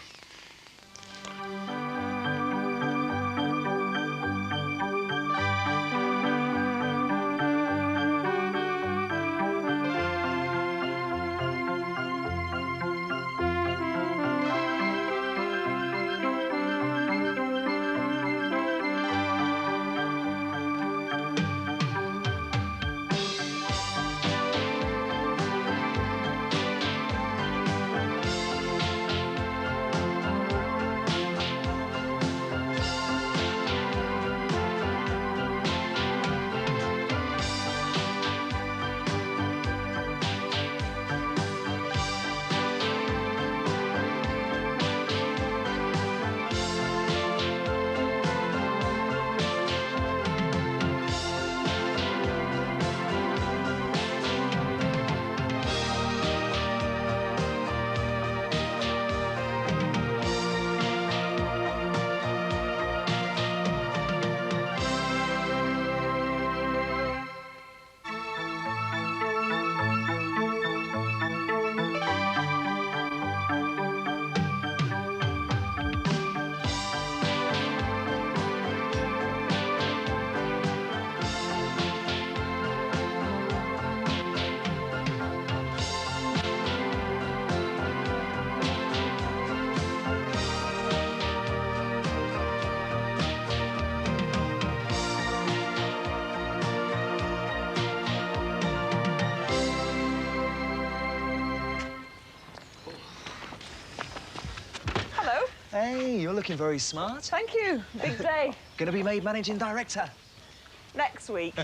Hey, you're looking very smart. Thank you. Big day. Gonna be made managing director. Next week.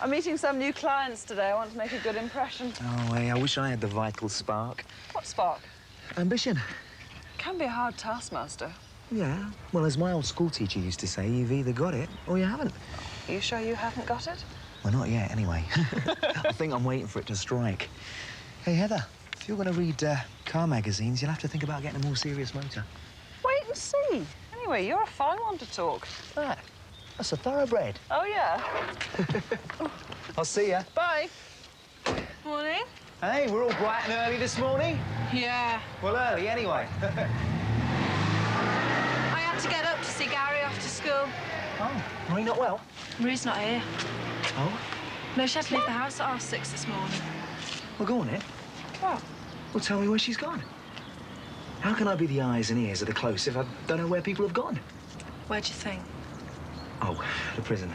I'm meeting some new clients today. I want to make a good impression. Oh, hey, I wish I had the vital spark. What spark? Ambition. Can be a hard taskmaster. Yeah, well, as my old school teacher used to say, you've either got it or you haven't. Are you sure you haven't got it? Well, not yet, anyway. I think I'm waiting for it to strike. Hey, Heather, if you're going to read car magazines, you'll have to think about getting a more serious motor. Wait and see. Anyway, you're a fine one to talk. That's a thoroughbred. Oh, yeah? I'll see ya. Bye. Morning. Hey, we're all bright and early this morning. Yeah. Well, early anyway. I had to get up to see Gary after school. Oh, are you not well? Marie's not here. Oh? No, she had to leave the house at 6:30 this morning. Well, go on, then. What? Well, tell me where she's gone. How can I be the eyes and ears of the close if I don't know where people have gone? Where do you think? Oh, the prison.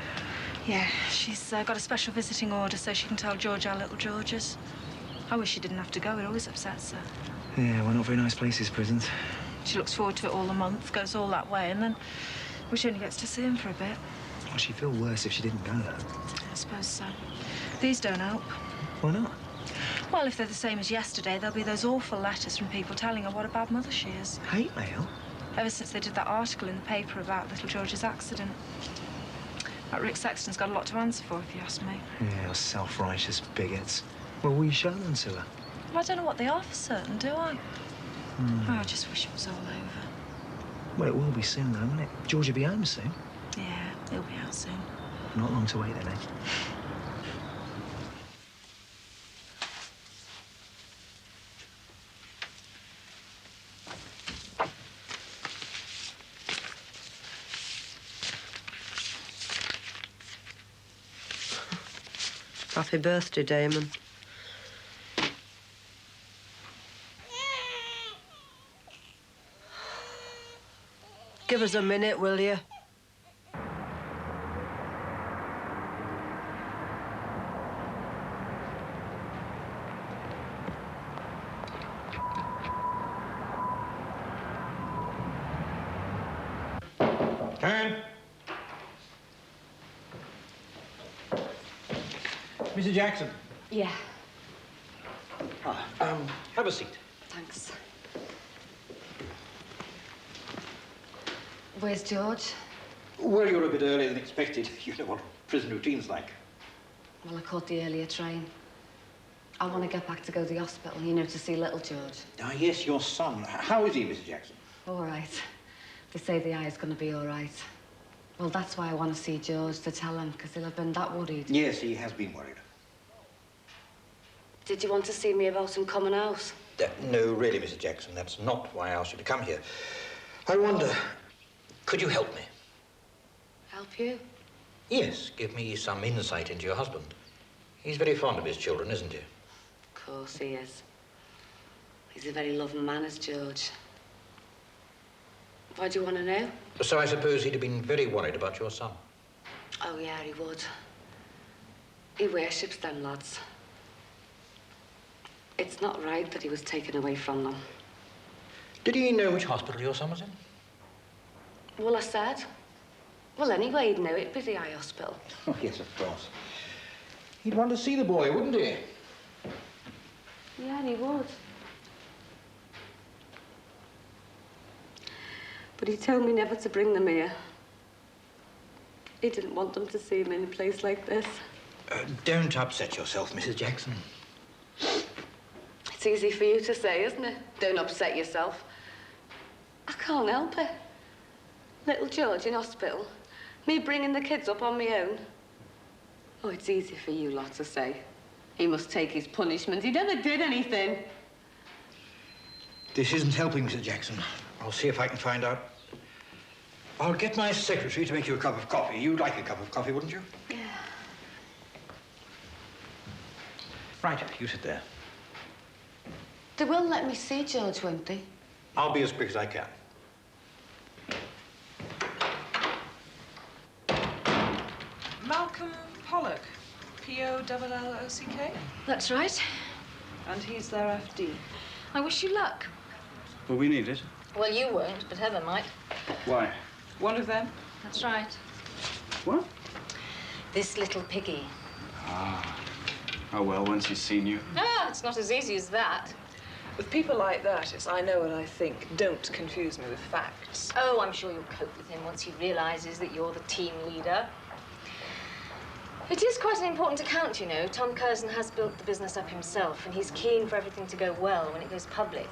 Yeah, she's got a special visiting order so she can tell George how little George is. I wish she didn't have to go. It always upsets her. Yeah, well, not very nice places, prisons. She looks forward to it all the month, goes all that way, and then she only gets to see him for a bit. Well, she'd feel worse if she didn't go, though. I suppose so. These don't help. Why not? Well, if they're the same as yesterday, there'll be those awful letters from people telling her what a bad mother she is. Hate mail? Ever since they did that article in the paper about little George's accident. That Rick Sexton's got a lot to answer for, if you ask me. Yeah, self-righteous bigots. Well, will you show them to her? Well, I don't know what they are for certain, do I? Oh, I just wish it was all over. Well, it will be soon, though, won't it? George will be home soon. Yeah, He'll be out soon. Not long to wait then, eh? Happy birthday, Damon. Give us a minute, will you? Karen? Mrs. Jackson? Yeah, Have a seat. thanks. Where's George? Well, you're a bit earlier than expected. You know what prison routine's like. Well, I caught the earlier train. I want to get back to go to the hospital, you know, to see little George. Ah, yes, your son. How is he, Mrs. Jackson? All right. They say the eye's going to be all right. Well, that's why I want to see George, to tell him, because he'll have been that worried. Yes, he has been worried. Did you want to see me about him coming out? No, really, Mrs. Jackson, that's not why I asked you to come here. I wonder, could you help me? Help you? Yes, give me some insight into your husband. He's very fond of his children, isn't he? Of course he is. He's a very loving man, is George. Why do you want to know? So I suppose he'd have been very worried about your son. Oh, yeah, he would. He worships them lads. It's not right that he was taken away from them. Did he know which hospital your son was in? Well, I said. Well, anyway, he'd know it'd be the eye hospital. Oh, yes, of course. He'd want to see the boy, wouldn't he? Yeah, he would. But he told me never to bring them here. He didn't want them to see him in a place like this. Don't upset yourself, Mrs. Jackson. It's easy for you to say, isn't it? Don't upset yourself. I can't help it. Little George in hospital. Me bringing the kids up on my own. Oh, it's easy for you lot to say. He must take his punishment. He never did anything. This isn't helping, Mrs. Jackson. I'll see if I can find out. I'll get my secretary to make you a cup of coffee. You'd like a cup of coffee, wouldn't you? Yeah. Right, you sit there. They will let me see George, won't they? I'll be as quick as I can. Malcolm Pollock, P-O-L-L-O-C-K? That's right. And he's their FD. I wish you luck. Well, we need it. Well, you won't, but Heather might. Why? One of them? That's right. What? This little piggy. Ah. Oh, well, once he's seen you. Ah, it's not as easy as that. With people like that, it's I know what I think. Don't confuse me with facts. Oh, I'm sure you'll cope with him once he realizes that you're the team leader. It is quite an important account, you know. Tom Curzon has built the business up himself, and he's keen for everything to go well when it goes public.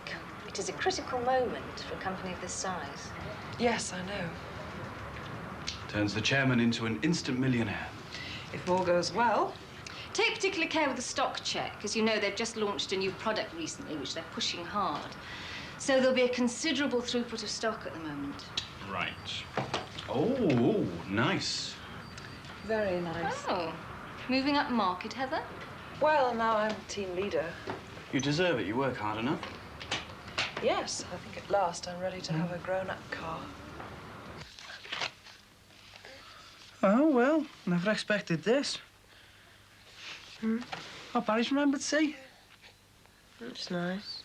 It is a critical moment for a company of this size. Yes, I know. Turns the chairman into an instant millionaire. If all goes well. Take particular care with the stock check, because you know they've just launched a new product recently, which they're pushing hard. So there'll be a considerable throughput of stock at the moment. Right. Oh, nice. Very nice. Oh, moving up market, Heather? Well, now I'm team leader. You deserve it. You work hard enough. Yes, I think at last I'm ready to have a grown-up car. Oh, well, never expected this. Oh, Barry's remembered, see? That's nice.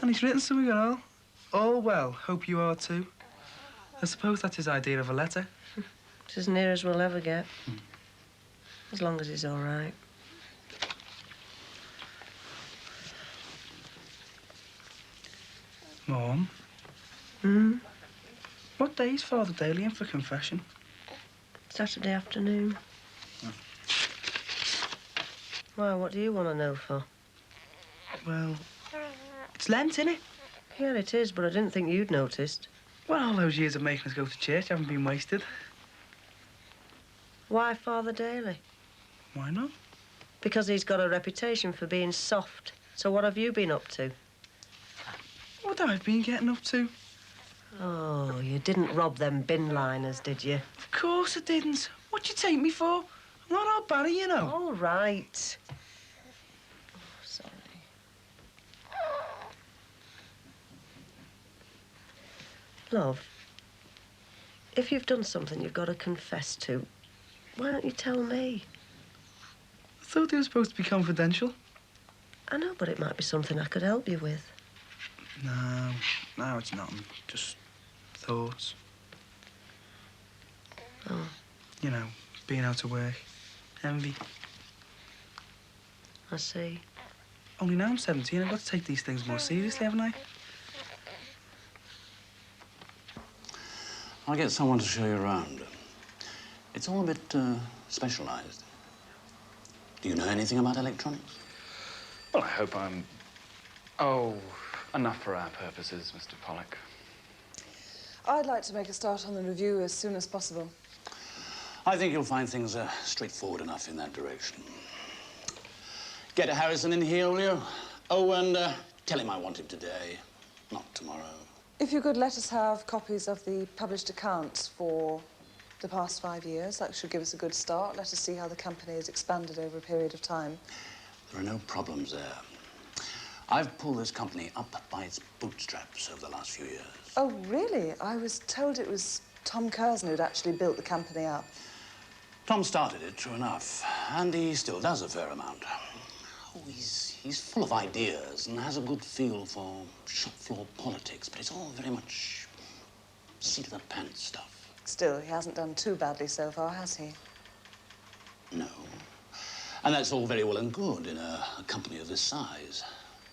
And he's written something and all. All well, hope you are too. I suppose that's his idea of a letter. It's as near as we'll ever get. As long as he's all right. Mom? Hmm? What day is Father Daly in for confession? Saturday afternoon. Oh. Why, what do you want to know for? Well, it's Lent, isn't it? Yeah, it is, but I didn't think you'd noticed. Well, all those years of making us go to church haven't been wasted. Why Father Daly? Why not? Because he's got a reputation for being soft. So what have you been up to? What I've been getting up to? Oh, you didn't rob them bin liners, did you? Of course I didn't. What'd you take me for? I'm not all Barry, you know. All right. Oh, sorry. Love, if you've done something you've got to confess to, why don't you tell me? I thought they were supposed to be confidential. I know, but it might be something I could help you with. No, it's nothing. Just thoughts. Oh. You know, being out of work. Envy. I see. Only now I'm 17, I've got to take these things more seriously, haven't I? I'll get someone to show you around. It's all a bit specialised. Do you know anything about electronics? Well, I hope I'm... Oh, enough for our purposes, Mr. Pollock. I'd like to make a start on the review as soon as possible. I think you'll find things straightforward enough in that direction. Get Harrison in here, will you? Oh, and tell him I want him today, not tomorrow. If you could let us have copies of the published accounts for the past 5 years, that should give us a good start. Let us see how the company has expanded over a period of time. There are no problems there. I've pulled this company up by its bootstraps over the last few years. Oh, really? I was told it was Tom Curzon who'd actually built the company up. Tom started it, true enough, and he still does a fair amount. Oh, he's full of ideas and has a good feel for shop floor politics, but it's all very much seat-of-the-pants stuff. Still, he hasn't done too badly so far, has he? No. And that's all very well and good in a company of this size,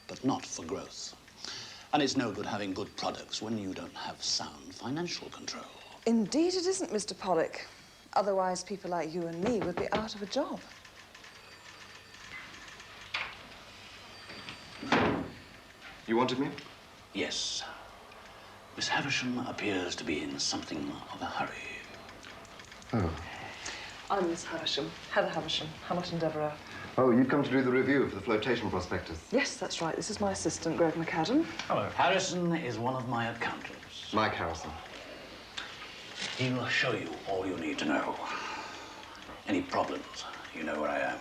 but not for growth. And it's no good having good products when you don't have sound financial control. Indeed it isn't, Mr. Pollock. Otherwise, people like you and me would be out of a job. You wanted me? Yes. Miss Havisham appears to be in something of a hurry. Oh. I'm Miss Havisham, Heather Havisham, Hamilton Devereux. Oh, you've come to do the review for the flotation prospectus. Yes, that's right. This is my assistant, Greg McAdam. Hello. Harrison is one of my accountants. Mike Harrison. He'll show you all you need to know. Any problems, you know where I am.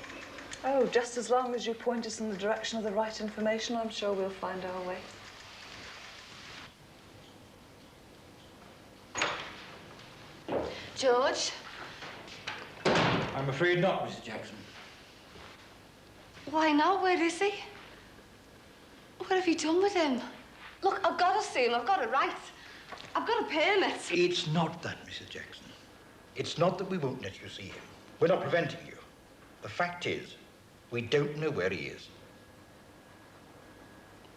Oh, just as long as you point us in the direction of the right information, I'm sure we'll find our way. George? I'm afraid not, Mrs. Jackson. Why not? Where is he? What have you done with him? Look, I've got to see him. I've got a right. I've got a permit. It's not that, Mrs. Jackson. It's not that we won't let you see him. We're not preventing you. The fact is, we don't know where he is.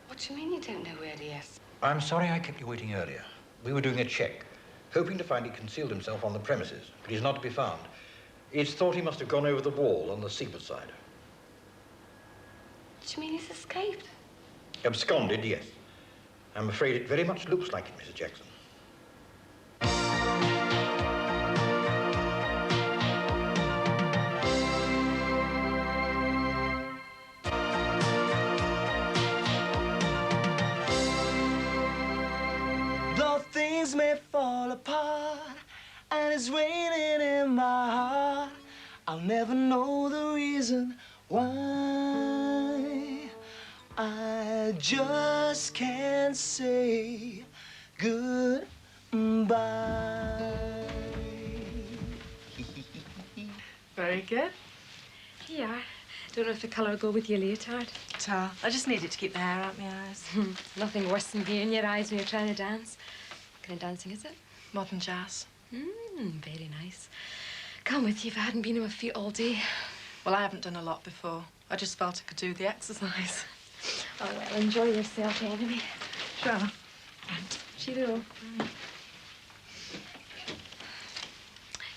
What do you mean you don't know where he is? I'm sorry I kept you waiting earlier. We were doing a check, hoping to find he concealed himself on the premises, but he's not to be found. It's thought he must have gone over the wall on the seaward side. What do you mean he's escaped? Absconded, yes. I'm afraid it very much looks like it, Mrs. Jackson. Though things may fall apart and it's raining in my heart, I'll never know the reason why. I just can't say goodbye. Very good. Here you are. Don't know if the colour will go with your leotard. Ta. I just need it to keep the hair out my eyes. Nothing worse than being in your eyes when you're trying to dance. What kind of dancing is it? Modern jazz. Very nice. Come with you if I hadn't been on my feet all day. Well, I haven't done a lot before. I just felt I could do the exercise. Oh, well, enjoy yourself anyway. Sure. Cheerio.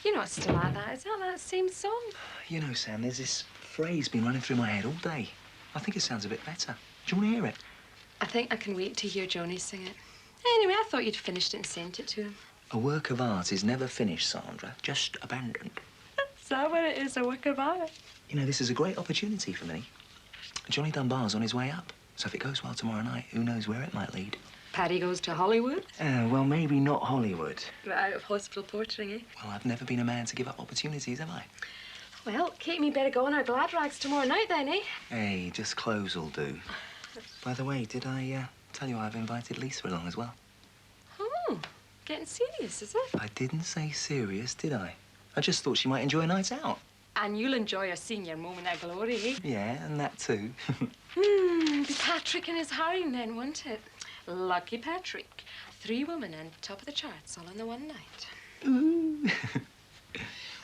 You're not still like that. Is that same song? You know, Sam, there's this phrase been running through my head all day. I think it sounds a bit better. Do you want to hear it? I think I can wait to hear Johnny sing it. Anyway, I thought you'd finished it and sent it to him. A work of art is never finished, Sandra, just abandoned. that what it is, a wicker bar? You know, this is a great opportunity for me. Johnny Dunbar's on his way up. So if it goes well tomorrow night, who knows where it might lead. Paddy goes to Hollywood? Well, maybe not Hollywood. But out of hospital portering, eh? Well, I've never been a man to give up opportunities, have I? Well, Kate and me better go on our glad rags tomorrow night then, eh? Hey, just clothes will do. By the way, did I tell you I've invited Lisa along as well? Oh, getting serious, is it? I didn't say serious, did I? I just thought she might enjoy a night out. And you'll enjoy a senior moment of glory, eh? Yeah, and that too. Be Patrick and his harem then, won't it? Lucky Patrick. 3 women and top of the charts all in the one night. Ooh.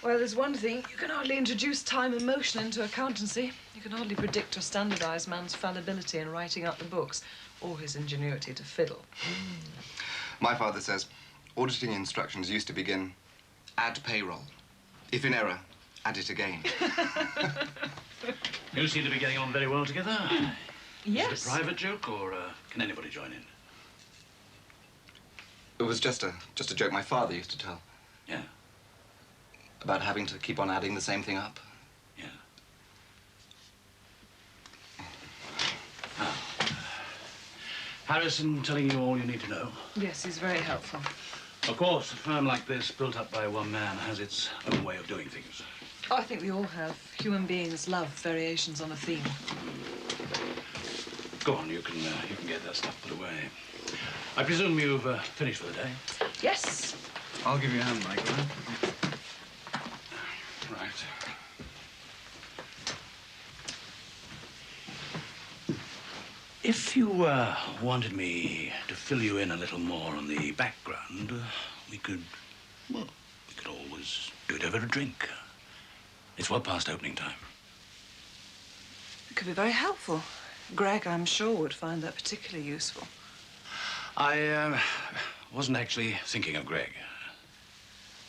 Well, there's one thing. You can hardly introduce time and motion into accountancy. You can hardly predict or standardise man's fallibility in writing up the books or his ingenuity to fiddle. My father says auditing instructions used to begin, add payroll. If in error, add it again. You seem to be getting on very well together. Yes. Is it a private joke, or can anybody join in? It was just a joke my father used to tell. Yeah. About having to keep on adding the same thing up. Yeah. Ah. Harrison telling you all you need to know? Yes, he's very helpful. Of course, a firm like this, built up by one man, has its own way of doing things. Oh, I think we all have. Human beings love variations on a theme. Go on, you can get that stuff put away. I presume you've finished for the day? Yes. I'll give you a hand, Michael. Right. If you wanted me to fill you in a little more on the background, we could always do it over a drink. It's well past opening time. It could be very helpful. Greg, I'm sure, would find that particularly useful. I wasn't actually thinking of Greg.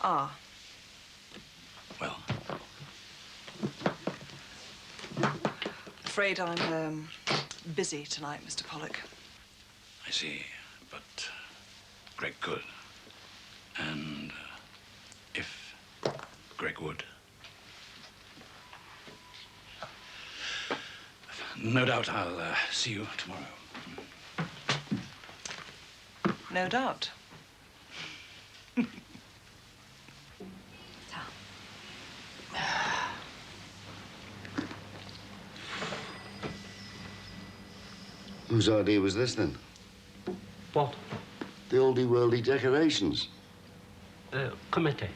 Ah. Well. Afraid I'm busy tonight, Mr. Pollock. I see, but Greg could. And if Greg would. No doubt I'll see you tomorrow. No doubt. Whose idea was this, then? What? The oldie-worldy decorations. Committee.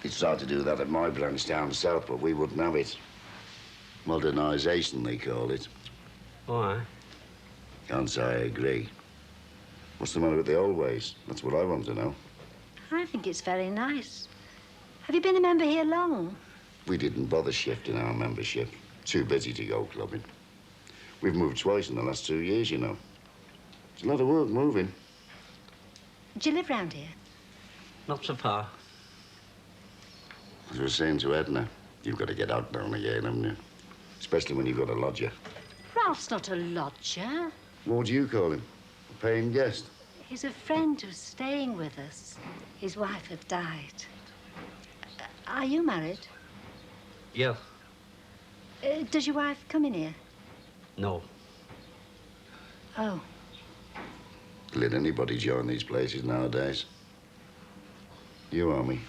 It's tried to do that at my branch down south, but we wouldn't have it. Modernisation, they call it. Why? Can't say I agree. What's the matter with the old ways? That's what I want to know. I think it's very nice. Have you been a member here long? We didn't bother shifting our membership. Too busy to go clubbing. We've moved twice in the last 2 years, you know. It's a lot of work moving. Do you live round here? Not so far. As I was saying to Edna, you've got to get out now and again, haven't you? Especially when you've got a lodger. Ralph's not a lodger. What do you call him? A paying guest? He's a friend who's staying with us. His wife had died. Are you married? Yeah. Does your wife come in here? No. Oh. Let anybody join these places nowadays. You are me.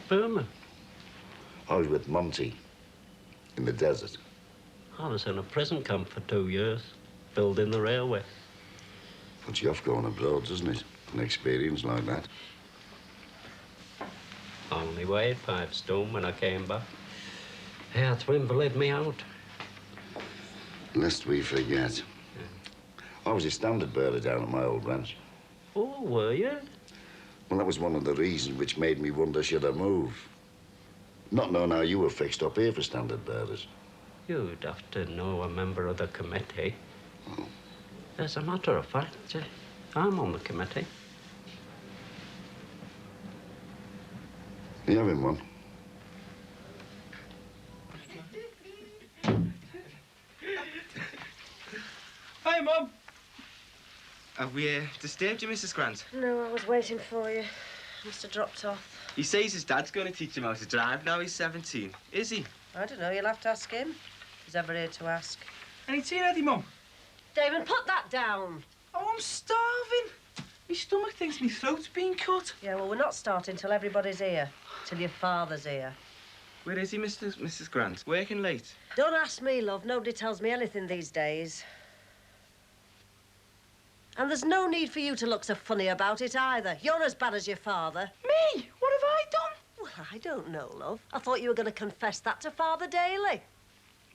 Burma. I was with Monty in the desert. I was in a prison camp for 2 years, building the railway. Puts you off going abroad, doesn't it? An experience like that. I only weighed 5 stone when I came back. Yeah, to invalid me out. Lest we forget. I was a standard bearer down at my old ranch. Oh, were you? Well, that was one of the reasons which made me wonder should I move. Not knowing how you were fixed up here for standard bearers. You'd have to know a member of the committee. Oh. As a matter of fact, I'm on the committee. You having one? Hi, Mum. Have we disturbed you, Mrs. Grant? No, I was waiting for you. Must have dropped off. He says his dad's going to teach him how to drive now he's 17. Is he? I don't know, you'll have to ask him. If he's ever here to ask. Any tea ready, Mum? Damon, put that down. Oh, I'm starving. My stomach thinks my throat's been cut. Yeah, well, we're not starting till everybody's here. Till your father's here. Where is he, Mrs. Grant? Working late? Don't ask me, love. Nobody tells me anything these days. And there's no need for you to look so funny about it either. You're as bad as your father. Me? What have I done? Well, I don't know, love. I thought you were going to confess that to Father Daly.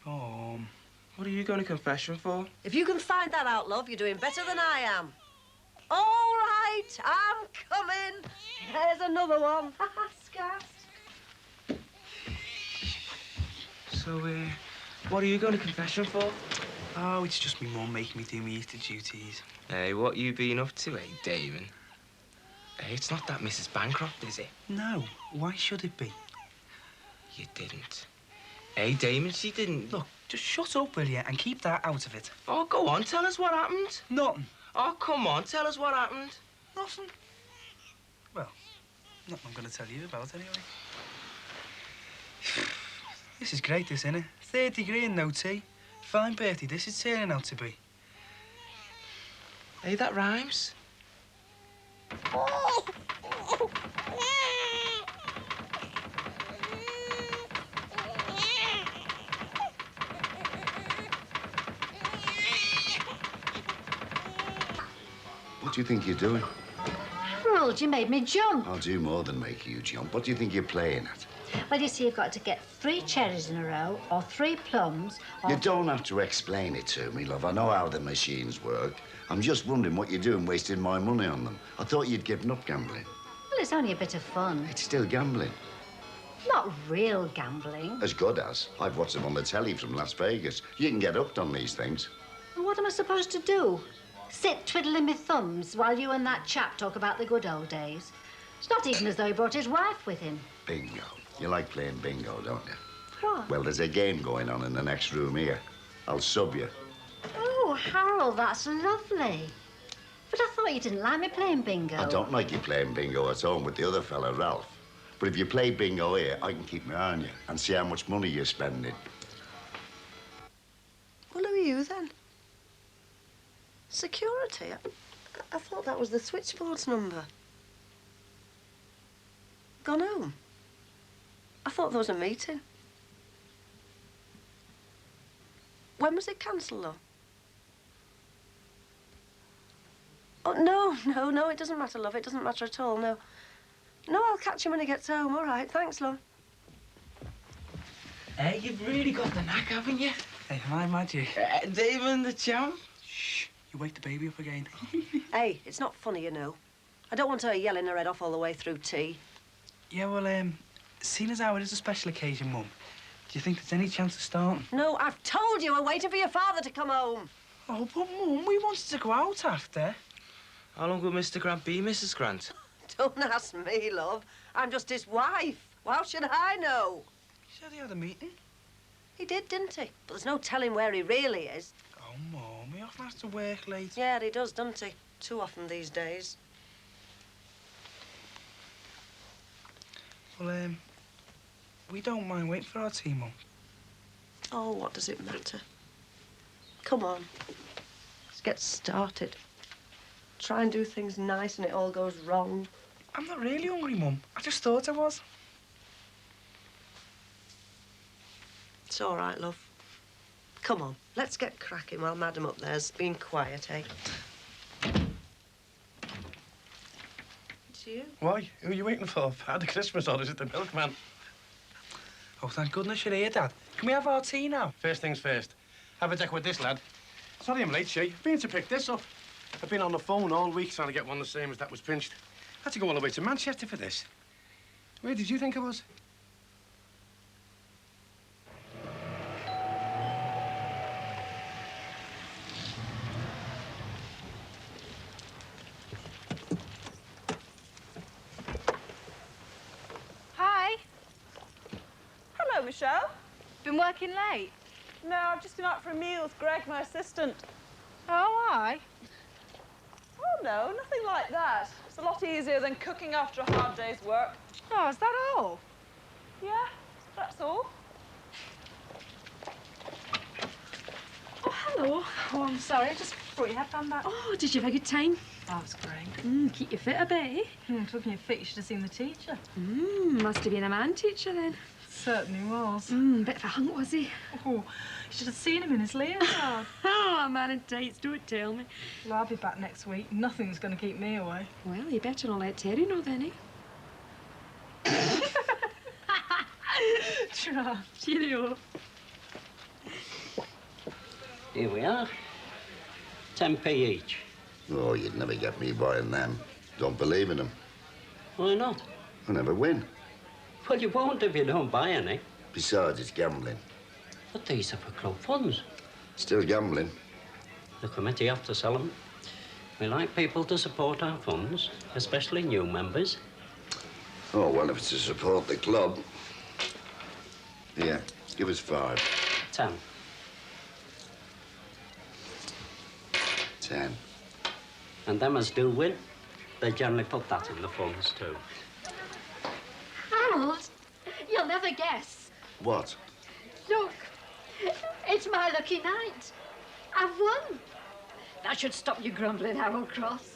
What are you going to confession for? If you can find that out, love, you're doing better than I am. All right, I'm coming. There's another one. Scat. So, what are you going to confession for? Oh, it's just me mum making me do my Easter duties. Hey, what you been up to, Damon? Hey, it's not that Mrs. Bancroft, is it? No. Why should it be? You didn't. Hey, Damon, she didn't. Look, just shut up, will you, and keep that out of it. Oh, go on, tell us what happened. Nothing. Oh, come on, tell us what happened. Nothing. Well, nothing I'm going to tell you about, anyway. This is great, this, isn't it? 30 grand, no tea. Fine birthday this is turning out to be. Hey, that rhymes. What do you think you're doing? Harold, you made me jump. I'll do more than make you jump. What do you think you're playing at? Well, you see, you've got to get 3 cherries in a row, or 3 plums, or... You don't have to explain it to me, love. I know how the machines work. I'm just wondering what you're doing wasting my money on them. I thought you'd given up gambling. Well, it's only a bit of fun. It's still gambling. Not real gambling. As good as. I've watched them on the telly from Las Vegas. You can get hooked on these things. Well, what am I supposed to do? Sit twiddling my thumbs while you and that chap talk about the good old days? It's not even as though he brought his wife with him. Bingo. You like playing bingo, don't you? What? Well, there's a game going on in the next room here. I'll sub you. Oh, Harold, that's lovely. But I thought you didn't like me playing bingo. I don't like you playing bingo at home with the other fella, Ralph. But if you play bingo here, I can keep my eye on you and see how much money you're spending. Well, who are you, then? Security? I thought that was the switchboard's number. Gone home? I thought there was a meeting. When was it cancelled, though? Oh, no, it doesn't matter, love. It doesn't matter at all, no. No, I'll catch him when he gets home. All right, thanks, love. Hey, you've really got the knack, haven't you? Hey, my magic. Damon, the champ. Shh, you wake the baby up again. Hey, it's not funny, you know. I don't want her yelling her head off all the way through tea. Yeah, well, seeing as how it is a special occasion, Mum, do you think there's any chance of starting? No, I've told you we're waiting for your father to come home. Oh, but Mum, we wanted to go out after. How long will Mr. Grant be, Mrs. Grant? Don't ask me, love. I'm just his wife. How should I know? He said he had a meeting. He did, didn't he? But there's no telling where he really is. Oh, Mum, he often has to work late. Yeah, he does, doesn't he? Too often these days. Well, we don't mind waiting for our tea, Mum. Oh, what does it matter? Come on. Let's get started. Try and do things nice and it all goes wrong. I'm not really hungry, Mum. I just thought I was. It's all right, love. Come on, let's get cracking while Madam up there's been quiet, eh? It's you. Why? Who are you waiting for? I had the Christmas orders at the milkman. Oh, thank goodness you're here, Dad. Can we have our tea now? First things first. Have a deck with this, lad. Sorry I'm late, Shay. Been to pick this up. I've been on the phone all week trying to get one the same as that was pinched. Had to go all the way to Manchester for this. Where did you think I was? Hi. Hello, Michelle. Been working late? No, I've just been out for a meal with Greg, my assistant. Oh, aye. Oh, no, nothing like that. It's a lot easier than cooking after a hard day's work. Oh, is that all? Yeah, that's all. Oh, hello. Oh, I'm sorry. I just brought your headband back. Oh, did you have a good time? That was great. Keep you fit a bit, eh? Talking of fit, you should have seen the teacher. Must have been a man teacher then. Certainly was. Bit of a hunk, was he? Oh, you should have seen him in his leotard. Oh, a man in tights, don't tell me. Well, I'll be back next week. Nothing's going to keep me away. Well, you better not let Terry know then, eh? Try. Cheerio. Here we are. 10p each. Oh, you'd never get me buying them. Don't believe in them. Why not? I never win. Well, you won't if you don't buy any. Besides, it's gambling. But these are for club funds. Still gambling. The committee have to sell them. We like people to support our funds, especially new members. Oh, well, if it's to support the club. Yeah, give us 5. 10. 10. And them as do win, they generally put that in the funds too. Harold, you'll never guess. What? Look, it's my lucky night. I've won. That should stop you grumbling, Harold Cross.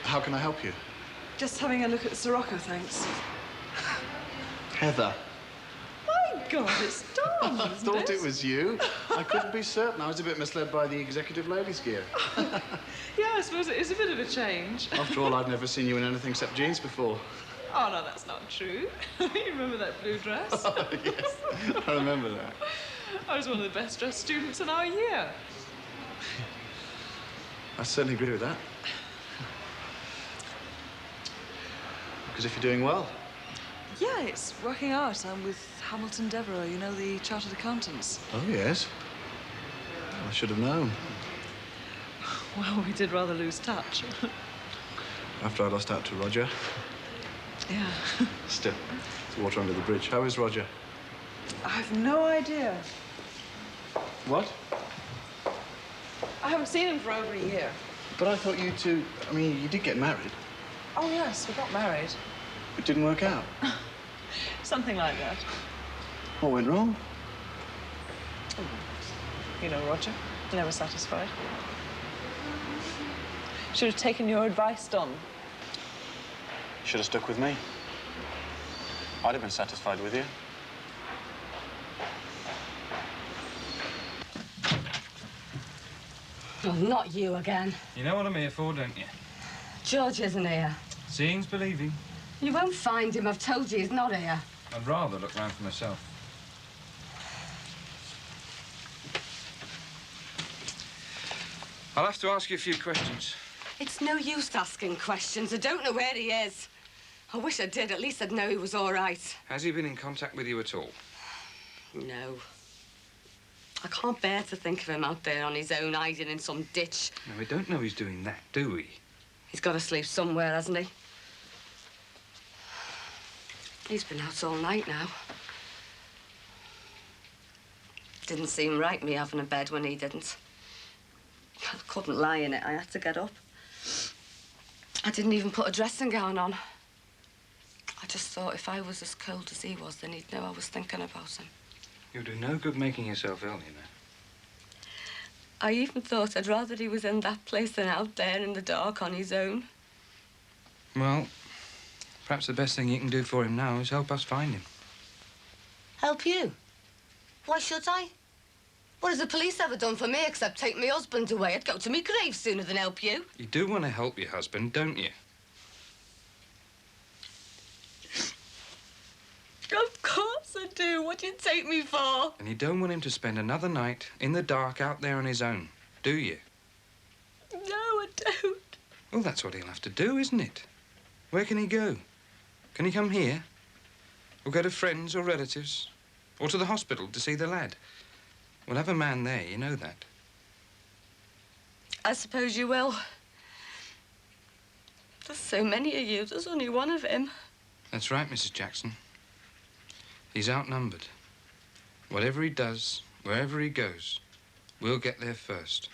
How can I help you? Just having a look at Sirocco, thanks. Heather. My God, it's Dom, I isn't thought it was you. I couldn't be certain. I was a bit misled by the executive ladies' gear. Yeah, I suppose it is a bit of a change. After all, I'd never seen you in anything except jeans before. Oh, no, that's not true. You remember that blue dress? Oh, yes, I remember that. I was one of the best dressed students in our year. I certainly agree with that. Because if you're doing well. Yeah, it's working out. I'm with Hamilton Devereux, you know, the chartered accountants. Oh, yes. I should have known. Well, we did rather lose touch. After I lost out to Roger. Yeah. Still, it's water under the bridge. How is Roger? I have no idea. What? I haven't seen him for over a year. But I thought you two, I mean, you did get married. Oh, yes, we got married. It didn't work out. Something like that. What went wrong? You know, Roger, never satisfied. Should have taken your advice, Don. Should have stuck with me. I'd have been satisfied with you. Oh, not you again. You know what I'm here for, don't you? George isn't here. Seeing's believing. You won't find him. I've told you he's not here. I'd rather look round for myself. I'll have to ask you a few questions. It's no use asking questions. I don't know where he is. I wish I did. At least I'd know he was all right. Has he been in contact with you at all? No. I can't bear to think of him out there on his own, hiding in some ditch. No, we don't know he's doing that, do we? He's got to sleep somewhere, hasn't he? He's been out all night now. Didn't seem right, me having a bed when he didn't. I couldn't lie in it. I had to get up. I didn't even put a dressing gown on. I just thought if I was as cold as he was, then he'd know I was thinking about him. You'll do no good making yourself ill, you know. I even thought I'd rather he was in that place than out there in the dark on his own. Well, perhaps the best thing you can do for him now is help us find him. Help you? Why should I? What has the police ever done for me except take my husband away? I'd go to me grave sooner than help you. You do want to help your husband, don't you? Of course I do. What do you take me for? And you don't want him to spend another night in the dark out there on his own, do you? No, I don't. Well, that's what he'll have to do, isn't it? Where can he go? Can he come here? Or go to friends or relatives? Or to the hospital to see the lad? We'll have a man there, you know that. I suppose you will. There's so many of you. There's only one of him. That's right, Mrs. Jackson. He's outnumbered. Whatever he does, wherever he goes, we'll get there first.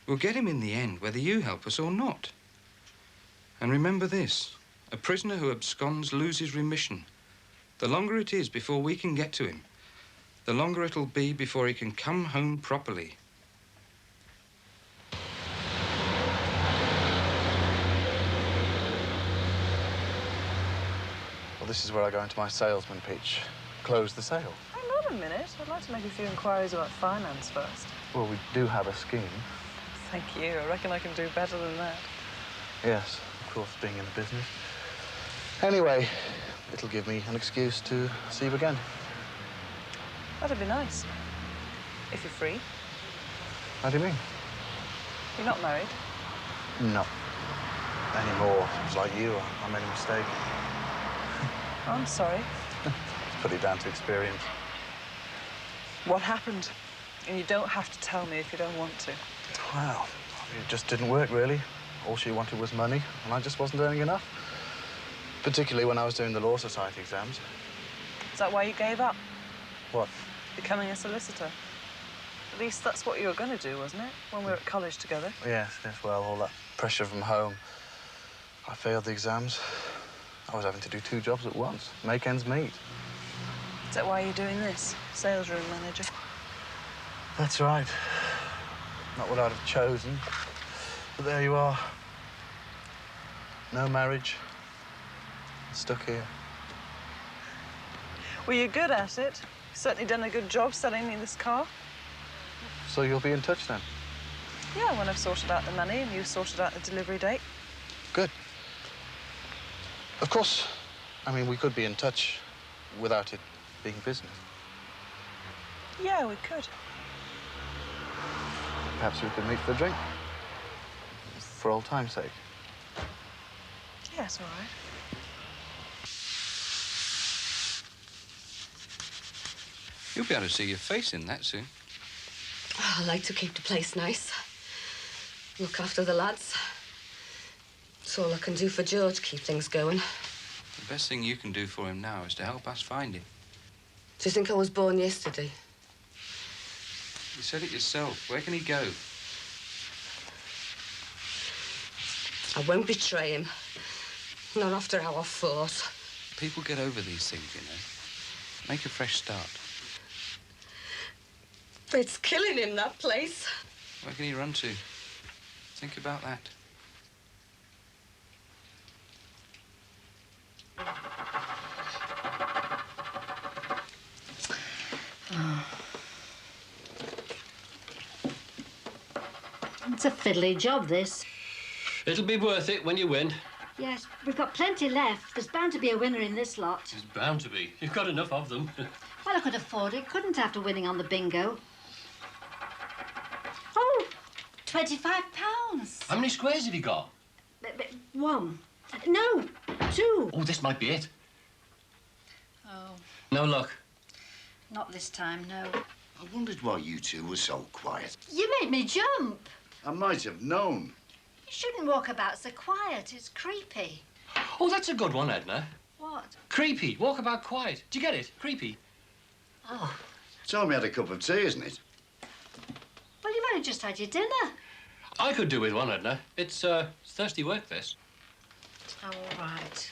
We'll get him in the end, whether you help us or not. And remember this, a prisoner who absconds loses remission. The longer it is before we can get to him, the longer it'll be before he can come home properly. Well, this is where I go into my salesman pitch. Close the sale. Hang on a minute. I'd like to make a few inquiries about finance first. Well, we do have a scheme. Thank you. I reckon I can do better than that. Yes, of course, being in the business. Anyway, it'll give me an excuse to see you again. That'd be nice. If you're free. How do you mean? You're not married? No. Anymore. It's like you. I made a mistake. I'm sorry. Put it down to experience. What happened? And you don't have to tell me if you don't want to. Well, it just didn't work, really. All she wanted was money, and I just wasn't earning enough. Particularly when I was doing the Law Society exams. Is that why you gave up? What? Becoming a solicitor? At least that's what you were going to do, wasn't it? When we were at college together. Yes, well, all that pressure from home. I failed the exams. I was having to do 2 jobs at once, make ends meet. Is that why you're doing this? Sales room manager? That's right. Not what I'd have chosen. But there you are. No marriage. Stuck here. Well, you're good at it. You've certainly done a good job selling me this car. So you'll be in touch then? Yeah, when I've sorted out the money and you've sorted out the delivery date. Good. Of course, I mean, we could be in touch without it being business. Yeah, we could. Perhaps we could meet for a drink. For old time's sake. Yeah, it's all right. You'll be able to see your face in that soon. Oh, I like to keep the place nice. Look after the lads. It's all I can do for George, keep things going. The best thing you can do for him now is to help us find him. Do you think I was born yesterday? You said it yourself. Where can he go? I won't betray him. Not after how I fought. People get over these things, you know. Make a fresh start. It's killing him, that place. Where can he run to? Think about that. It's a fiddly job, this. It'll be worth it when you win. Yes, we've got plenty left. There's bound to be a winner in this lot. There's bound to be. You've got enough of them. Well, I could afford it, couldn't I, after winning on the bingo? Oh, £25. How many squares have you got? One. No, 2. Oh, this might be it. Oh, No luck. not this time, no. I wondered why you two were so quiet. You made me jump. I might have known. You shouldn't walk about so quiet. It's creepy. Oh, that's a good one, Edna. What? Creepy. Walk about quiet. Do you get it? Creepy. Oh. Told me had a cup of tea, isn't it? Well, you've only just had your dinner. I could do with one, Edna. It's thirsty work, this. All right.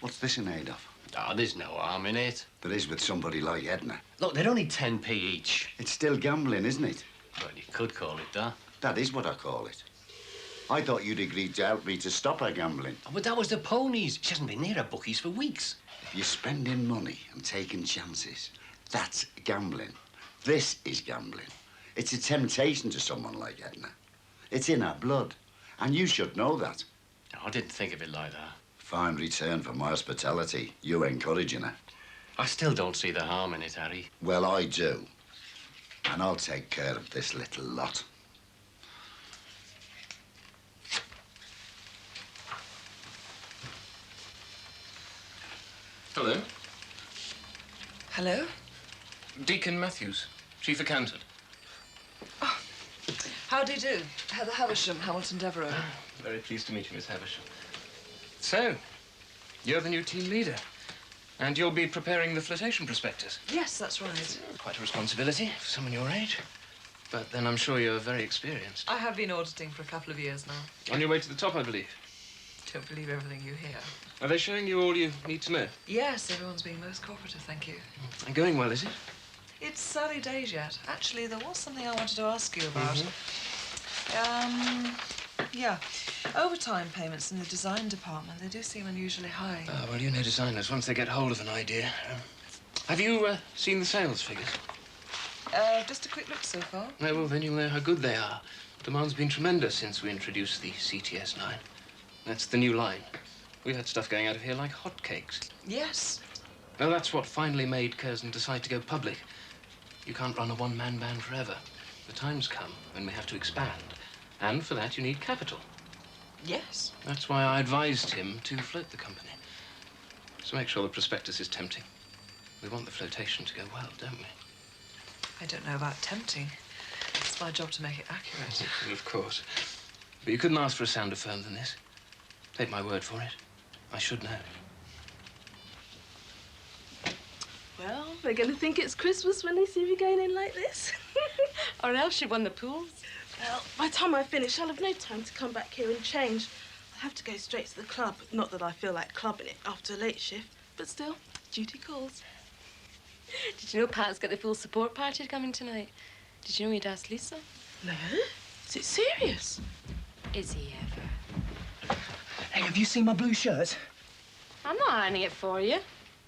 What's this in aid of? Ah, there's no harm in it. There is with somebody like Edna. Look, they're only 10p each. It's still gambling, isn't it? Well, you could call it that. That is what I call it. I thought you'd agreed to help me to stop her gambling. Oh, but that was the ponies. She hasn't been near her bookies for weeks. If you're spending money and taking chances, that's gambling. This is gambling. It's a temptation to someone like Edna. It's in her blood. And you should know that. I didn't think of it like that. Fine return for my hospitality. You encouraging her. I still don't see the harm in it, Harry. Well, I do. And I'll take care of this little lot. Hello. Hello? Deacon Matthews, Chief Accountant. How do you do? Heather Havisham, Hamilton Devereux. Very pleased to meet you, Miss Havisham. So, you're the new team leader. And you'll be preparing the flotation prospectus. Yes, that's right. Quite a responsibility for someone your age. But then I'm sure you're very experienced. I have been auditing for a couple of years now. On your way to the top, I believe. Don't believe everything you hear. Are they showing you all you need to know? Yes, everyone's being most cooperative, thank you. And going well, is it? It's early days yet. Actually, there was something I wanted to ask you about. Yeah. Overtime payments in the design department, they do seem unusually high. Ah, well, you know designers, once they get hold of an idea. Have you seen the sales figures? Just a quick look so far. No, well, then you'll know how good they are. Demand's been tremendous since we introduced the CTS line. That's the new line. We had stuff going out of here like hotcakes. Yes. Well, that's what finally made Curzon decide to go public. You can't run a one-man band forever. The time's come when we have to expand. And for that, you need capital. Yes. That's why I advised him to float the company. So make sure the prospectus is tempting. We want the flotation to go well, don't we? I don't know about tempting. It's my job to make it accurate. Well, of course. But you couldn't ask for a sounder firm than this. Take my word for it. I should know. Well, they're going to think it's Christmas when they see me going in like this. Or else you won the pools. Well, by the time I finish, I'll have no time to come back here and change. I'll have to go straight to the club. Not that I feel like clubbing it after a late shift, but still, duty calls. Did you know Pat's got the full support party coming tonight? Did you know he'd asked Lisa? No? Is it serious? Is he ever? Hey, have you seen my blue shirt? I'm not ironing it for you.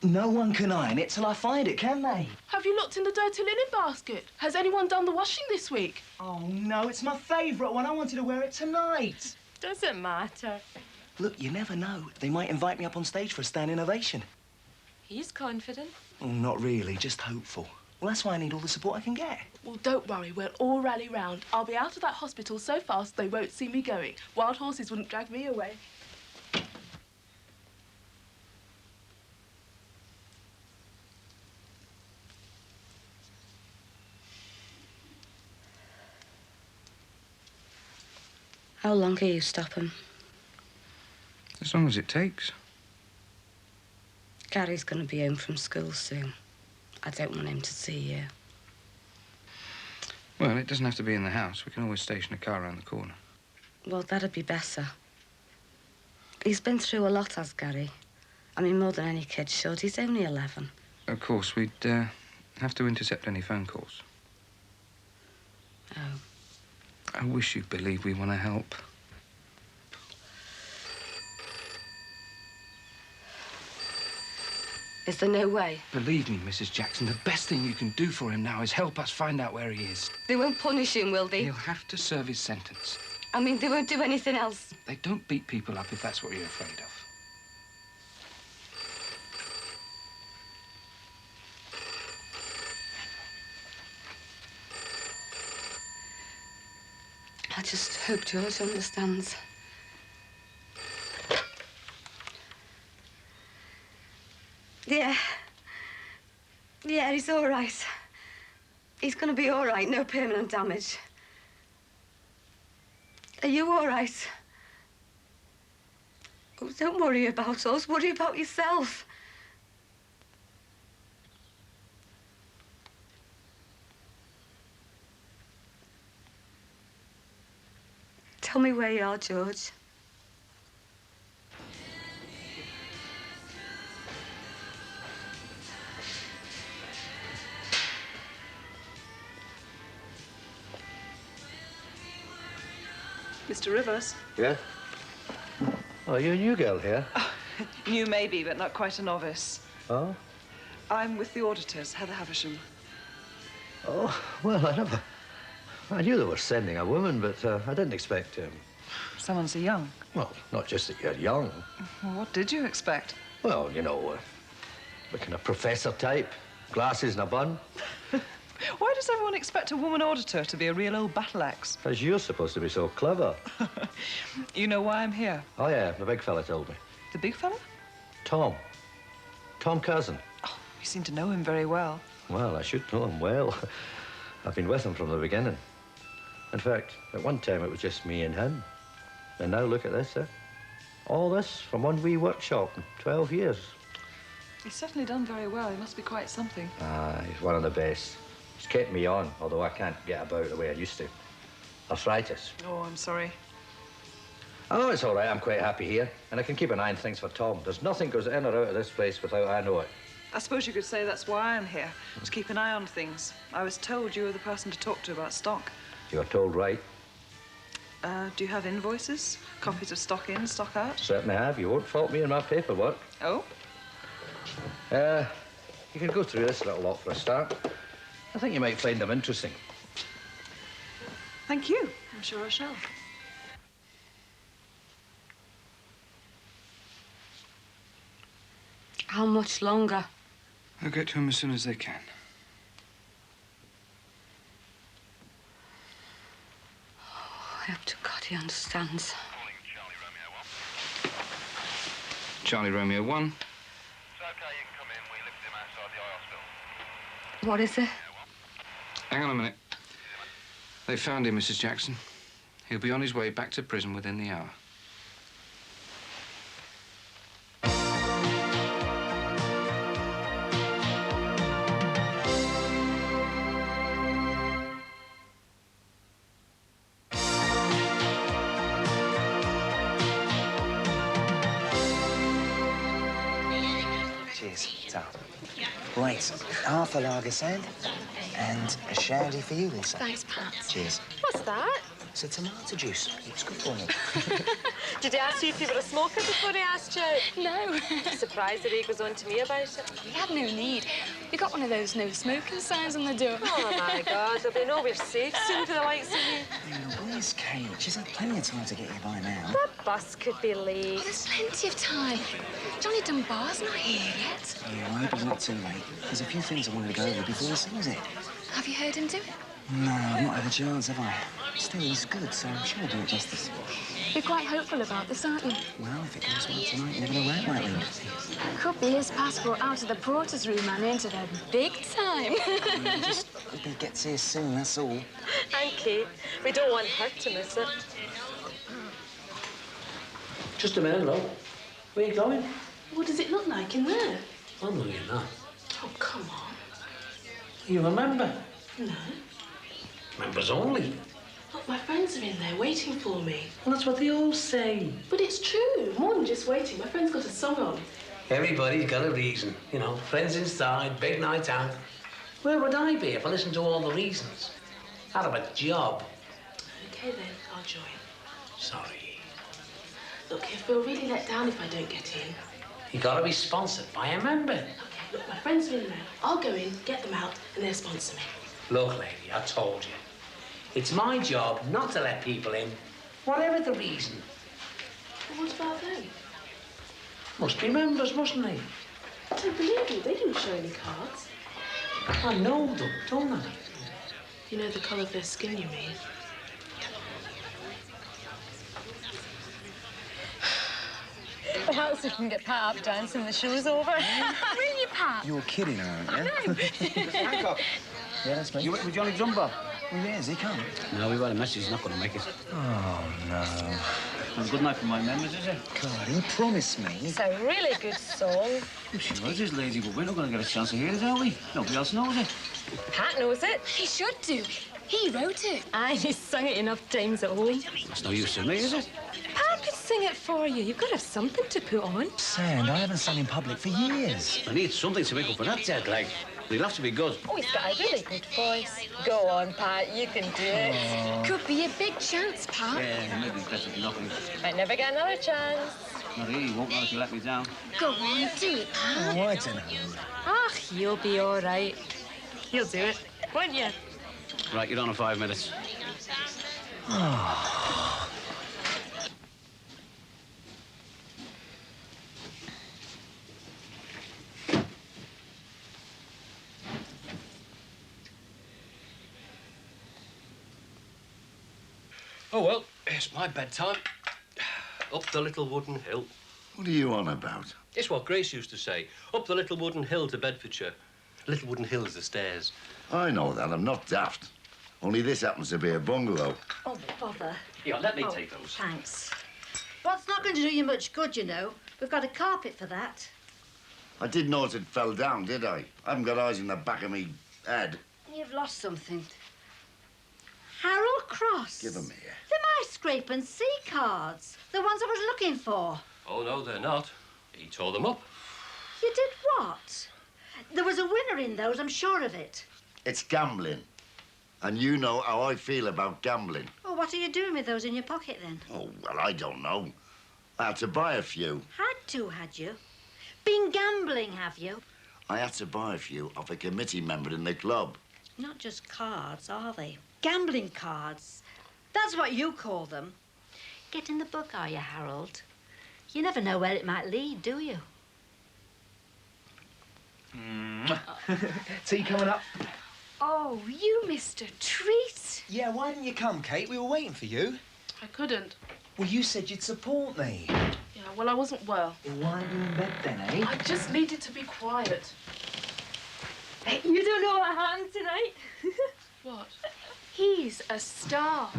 No one can iron it till I find it, can they? Have you looked in the dirty linen basket? Has anyone done the washing this week? Oh, no, it's my favourite one. I wanted to wear it tonight. Doesn't matter. Look, you never know. They might invite me up on stage for a standing ovation. He's confident. Oh, not really, just hopeful. Well, that's why I need all the support I can get. Well, don't worry, we'll all rally round. I'll be out of that hospital so fast they won't see me going. Wild horses wouldn't drag me away. How long can you stop him? As long as it takes. Gary's going to be home from school soon. I don't want him to see you. Well, it doesn't have to be in the house. We can always station a car around the corner. Well, that'd be better. He's been through a lot, has Gary. I mean, more than any kid should. He's only 11. Of course, we'd have to intercept any phone calls. Oh. I wish you'd believe we want to help. Is there no way? Believe me, Mrs. Jackson, the best thing you can do for him now is help us find out where he is. They won't punish him, will they? He'll have to serve his sentence. I mean, they won't do anything else. They don't beat people up if that's what you're afraid of. I just hope George understands. Yeah, he's all right. He's gonna be all right, no permanent damage. Are you all right? Oh, don't worry about us. Worry about yourself. Tell me where you are, George. Mr. Rivers. Yeah? Oh, you're a new girl here. New maybe, but not quite a novice. Oh? I'm with the auditors, Heather Havisham. Oh, well, I knew they were sending a woman, but I didn't expect Someone so young. well, not just that you're young. Well, what did you expect? Well, you know, the kind of professor type, glasses and a bun. Why does everyone expect a woman auditor to be a real old battle axe? Because you're supposed to be so clever. You know why I'm here? Oh, yeah, the big fella told me. The big fella? Tom. Tom Cousin. Oh, you seem to know him very well. Well, I should know him well. I've been with him from the beginning. In fact, at one time it was just me and him. And now look at this, eh? All this from one wee workshop in 12 years. He's certainly done very well. He must be quite something. Ah, he's one of the best. He's kept me on, although I can't get about the way I used to. Arthritis. Oh, I'm sorry. Oh, it's all right. I'm quite happy here. And I can keep an eye on things for Tom. There's nothing goes in or out of this place without I know it. I suppose you could say that's why I'm here, to keep an eye on things. I was told you were the person to talk to about stock. You're told right. Do you have invoices? Copies of stock in, stock out? Certainly have. You won't fault me in my paperwork. Oh? You can go through this little lot for a start. I think you might find them interesting. Thank you. I'm sure I shall. How much longer? They'll get to him as soon as they can. I hope to God he understands. Charlie Romeo 1. What is it? Hang on a minute. They found him, Mrs. Jackson. He'll be on his way back to prison within the hour. Cheers. So, right, half a lager sand and a shandy for you, Lisa. Thanks, Pat. Cheers. What's that? It's a tomato juice. It's good for me. Did he ask you if you were a smoker before he asked you? No. Surprised that he goes on to me about it. We had no need. We got one of those no smoking signs on the door. Oh, my God. There'll be nowhere safe soon for the likes of you. Now, where's Kate? She's had plenty of time to get here by now. The bus could be late. Oh, there's plenty of time. Johnny Dunbar's not here yet. Yeah, I hope it's not too late. There's a few things I wanted to go over before he sees it. Have you heard him do it? No, I've not had a chance, have I? Still, he's good, so I'm sure he'll do it justice. You're quite hopeful about this, aren't you? Well, if it goes well tonight, you never know where it might lead. Could be his passport out of the porter's room and into the big time. I just hope he gets here soon, that's all. And Kate. We don't want her to miss it. Just a minute, love. Where are you going? What does it look like in there? Oh, no, you're not. Oh, come on. You remember? No. Members only. Look, my friends are in there waiting for me. Well, that's what they all say. But it's true. More than just waiting. My friend's got a song on. Everybody's got a reason. You know, friends inside, big night out. Where would I be if I listened to all the reasons? I'd have a job. Okay, then. I'll join. Sorry. Look, he'll feel really let down if I don't get in. You gotta be sponsored by a member. Okay, look, my friends are in there. I'll go in, get them out, and they'll sponsor me. Look, lady, I told you. It's my job not to let people in, whatever the reason. Well, what about them? Must be members, mustn't they? I don't believe you. They didn't show any cards. I know them, don't I? You know the colour of their skin, you mean? Perhaps we can get Pat up dancing the show's over. Really, Pat? You're kidding, aren't you? No. Hancock. Yeah, that's me. You went with Johnny Dunbar? Well, yeah, has he come? No, we've had a message. He's not going to make it. Oh, no. Well, good night for my members, is it? God, he promised me. It's a really good song. Well, she was his lady, but we're not going to get a chance to hear it, are we? Nobody else knows it. Pat knows it. He should do. He wrote it. Aye, he's sung it enough times at home. It's no use to me, is it? Pat could sing it for you. You've got to have something to put on. Sand, I haven't sung in public for years. I need something to make up for that jet lag. He'll have to be good. Oh, he's got a really good voice. Go on, Pat. You can do it. Oh. Could be a big chance, Pat. Yeah, maybe it's better than nothing. Might never get another chance. Not he won't know if you let me down. Go on, do it, Pat. Oh, I don't know. Ah, you'll be all right. You'll do it, won't you? Right, you're on in 5 minutes. Oh. Oh, well, it's my bedtime. Up the little wooden hill. What are you on about? It's what Grace used to say. Up the little wooden hill to Bedfordshire. Little wooden hill is the stairs. I know that. I'm not daft. Only this happens to be a bungalow. Oh, bother. Yeah, let me take those. Thanks. Well, it's not going to do you much good, you know. We've got a carpet for that. I didn't notice it fell down, did I? I haven't got eyes in the back of me head. You've lost something. Harold Cross. Give 'em here. They're my scrape and see cards. The ones I was looking for. Oh, no, they're not. He tore them up. You did what? There was a winner in those, I'm sure of it. It's gambling. And you know how I feel about gambling. Oh, what are you doing with those in your pocket, then? Oh, well, I don't know. I had to buy a few. Had you? Been gambling, have you? I had to buy a few off a committee member in the club. Not just cards, are they? Gambling cards. That's what you call them. Get in the book, are you, Harold? You never know where it might lead, do you? Tea coming up? Oh, you missed a treat. Yeah, why didn't you come, Kate? We were waiting for you. I couldn't. Well, you said you'd support me. Yeah, well, I wasn't well. Well, why are you in bed then, eh? I just needed to be quiet. You don't know what happened tonight? What? He's a star.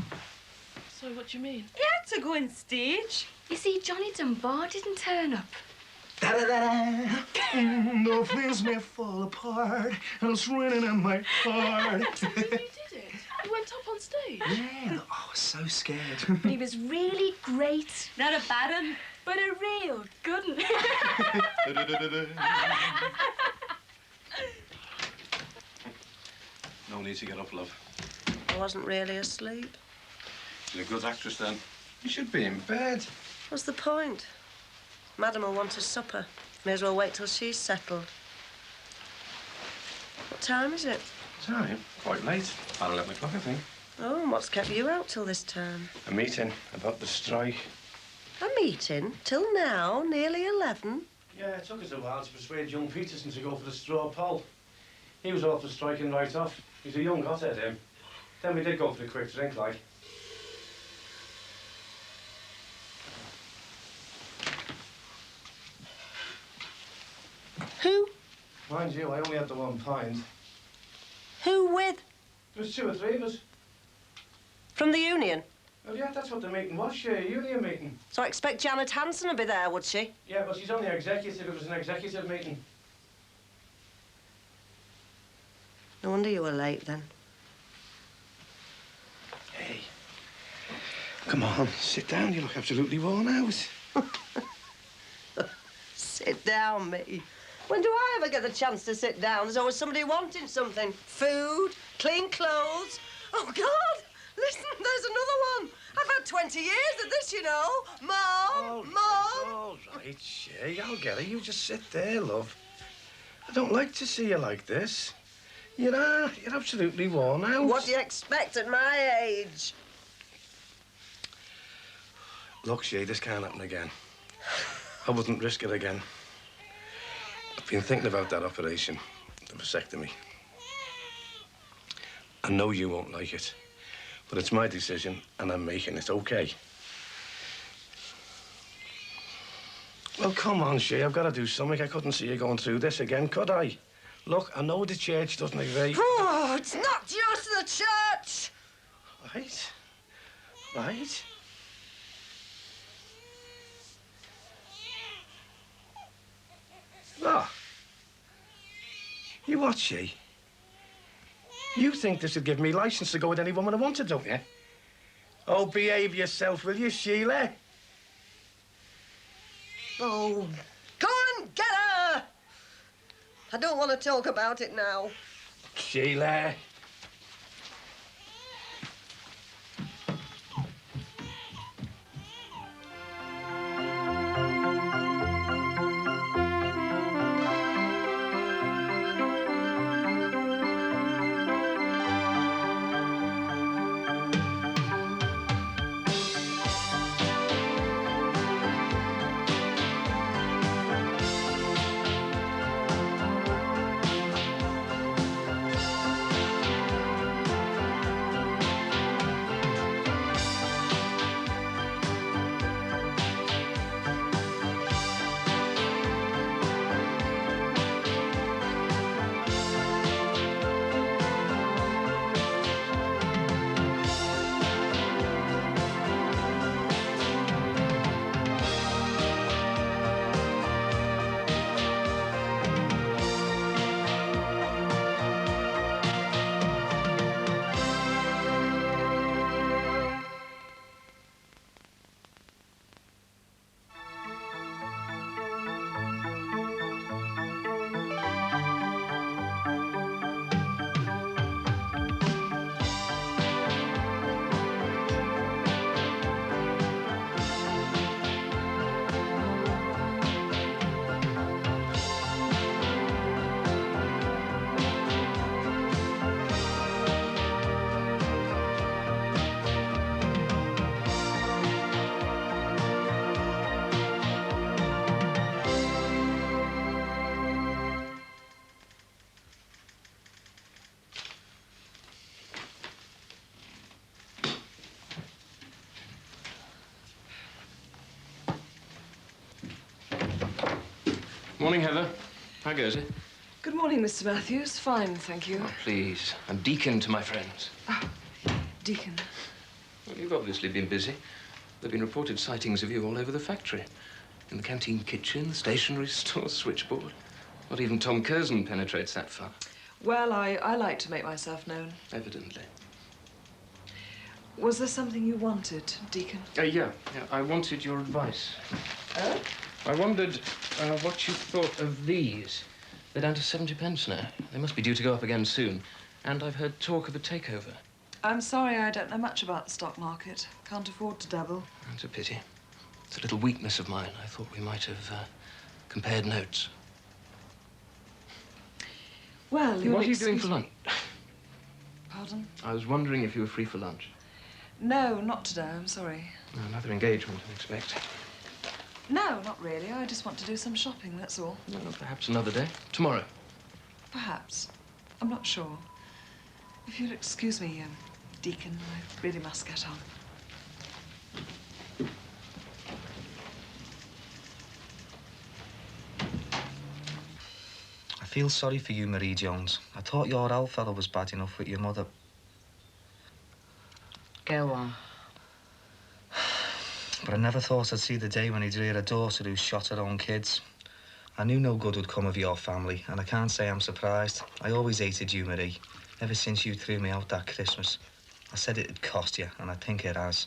So what do you mean? He had to go on stage. You see, Johnny Dunbar didn't turn up. Da-da-da-da. Though things may fall apart, and it's raining in my heart. You did it? You went up on stage? Yeah. Oh, I was so scared. But he was really great. Not a bad one, but a real good one. No need to get up, love. I wasn't really asleep. You're a good actress, then. You should be in bed. What's the point? Madam will want a supper. May as well wait till she's settled. What time is it? Time? Quite late. About 11 o'clock, I think. Oh, and what's kept you out till this time? A meeting about the strike. A meeting? Till now? Nearly 11? Yeah, it took us a while to persuade young Peterson to go for the straw poll. He was all for striking right off. He's a young hothead, him. Then we did go for the quick drink, like. Who? Mind you, I only had the 1 pint. Who with? There was 2 or 3 of us. From the union? Well, yeah, that's what the meeting was, yeah, a union meeting. So I expect Janet Hanson to be there, would she? Yeah, but she's only executive. It was an executive meeting. No wonder you were late, then. Hey, come on, sit down. You look absolutely worn out. Sit down, me. When do I ever get the chance to sit down? There's always somebody wanting something. Food, clean clothes. Oh, God! Listen, there's another one. I've had 20 years of this, you know. Mom, Mom. All right, Shay, I'll get her. You just sit there, love. I don't like to see you like this. You're absolutely worn out. What do you expect at my age? Look, Shay, this can't happen again. I wouldn't risk it again. I've been thinking about that operation, the vasectomy. I know you won't like it, but it's my decision, and I'm making it, okay? Well, come on, Shay, I've got to do something. I couldn't see you going through this again, could I? Look, I know the church doesn't agree. Oh, it's not just the church. Right. What? You what, she? You think this would give me license to go with any woman I wanted, don't you? Oh, behave yourself, will you, Sheila? Oh, go on, get her! I don't want to talk about it now. Sheila. Morning, Heather. How goes it? Good morning, Mr. Matthews. Fine, thank you. Oh, please. I'm Deacon to my friends. Deacon. Well, you've obviously been busy. There have been reported sightings of you all over the factory. In the canteen kitchen, the stationery store, switchboard. Not even Tom Curzon penetrates that far. Well, I like to make myself known. Evidently. Was there something you wanted, Deacon? Yeah. I wanted your advice. I wondered what you thought of these. They're down to 70 pence now. They must be due to go up again soon. And I've heard talk of a takeover. I'm sorry, I don't know much about the stock market. Can't afford to dabble. That's a pity. It's a little weakness of mine. I thought we might have compared notes. Well, What are you doing for lunch? Pardon? I was wondering if you were free for lunch. No, not today, I'm sorry. Another engagement, I expect. No, not really. I just want to do some shopping, that's all. Well, perhaps another day. Tomorrow. Perhaps. I'm not sure. If you'll excuse me, Deacon, I really must get on. I feel sorry for you, Marie Jones. I thought your old fellow was bad enough with your mother. Go on. But I never thought I'd see the day when he'd rear a daughter who shot her own kids. I knew no good would come of your family, and I can't say I'm surprised. I always hated you, Marie, ever since you threw me out that Christmas. I said it'd cost you, and I think it has.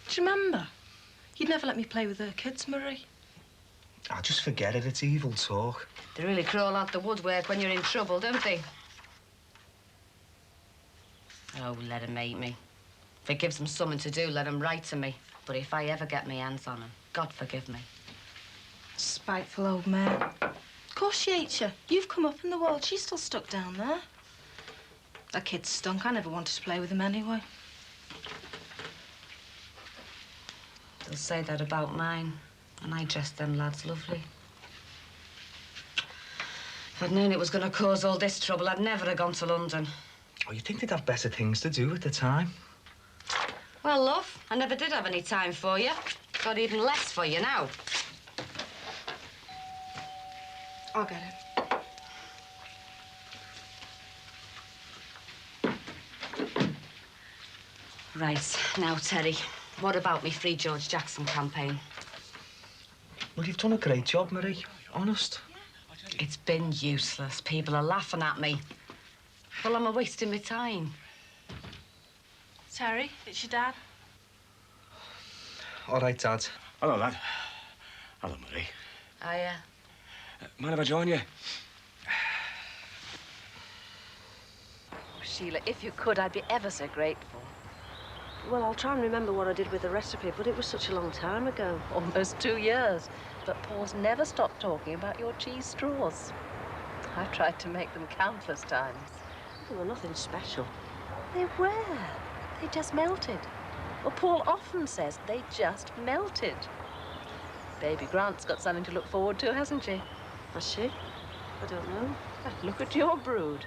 Do you remember? You'd never let me play with her kids, Marie. I'll just forget it. It's evil talk. They really crawl out the woodwork when you're in trouble, don't they? Oh, let 'em hate me. If it gives them something to do, let them write to me. But if I ever get my hands on them, God forgive me. Spiteful old mare. Of course she hates you. You've come up in the world. She's still stuck down there. That kid stunk. I never wanted to play with him anyway. They'll say that about mine, and I dressed them lads lovely. If I'd known it was going to cause all this trouble, I'd never have gone to London. Oh, you think they'd have better things to do at the time? Well, love, I never did have any time for you. Got even less for you now. I'll get it. Right, now, Terry, what about me Free George Jackson campaign? Well, you've done a great job, Marie. Honest. It's been useless. People are laughing at me. Well, I'm wasting my time. Terry, it's your dad. All right, Dad. Hello, lad. Hello, Marie. Hiya. Mind if I join you? Sheila, if you could, I'd be ever so grateful. Well, I'll try and remember what I did with the recipe, but it was such a long time ago. Almost 2 years. But Paul's never stopped talking about your cheese straws. I've tried to make them countless times. They were nothing special. They were. They just melted. Well, Paul often says they just melted. Baby Grant's got something to look forward to, hasn't she? Has she? I don't know. Look at your brood.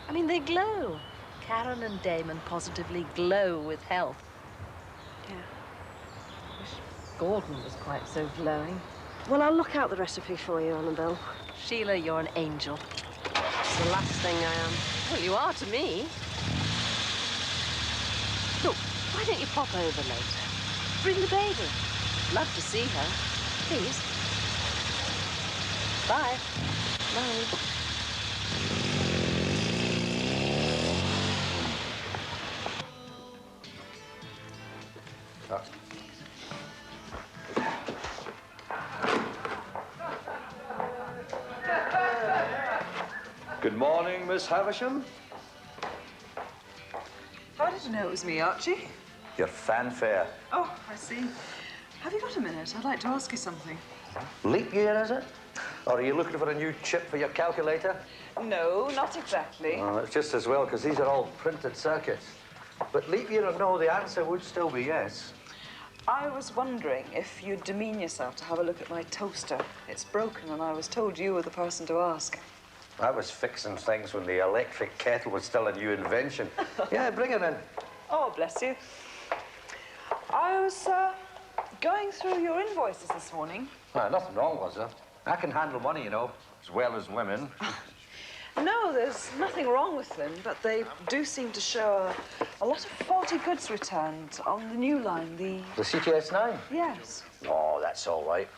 I mean, they glow. Karen and Damon positively glow with health. Yeah. Wish Gordon was quite so glowing. Well, I'll look out the recipe for you, Annabelle. Sheila, you're an angel. It's the last thing I am. Well, you are to me. Look, why don't you pop over later? Bring the baby. Love to see her. Please. Bye. Bye. Good morning, Miss Havisham. How did you know it was me, Archie? Your fanfare. Oh, I see. Have you got a minute? I'd like to ask you something. Leap year, is it? Or are you looking for a new chip for your calculator? No, not exactly. Oh, it's just as well, because these are all printed circuits. But leap year or no, the answer would still be yes. I was wondering if you'd demean yourself to have a look at my toaster. It's broken, and I was told you were the person to ask. I was fixing things when the electric kettle was still a new invention. Yeah, bring it in. Oh, bless you. I was going through your invoices this morning. Well, nothing wrong, was there? I can handle money, you know, as well as women. No, there's nothing wrong with them, but they do seem to show a lot of faulty goods returned on the new line, the CTS9? Yes. Oh, that's all right.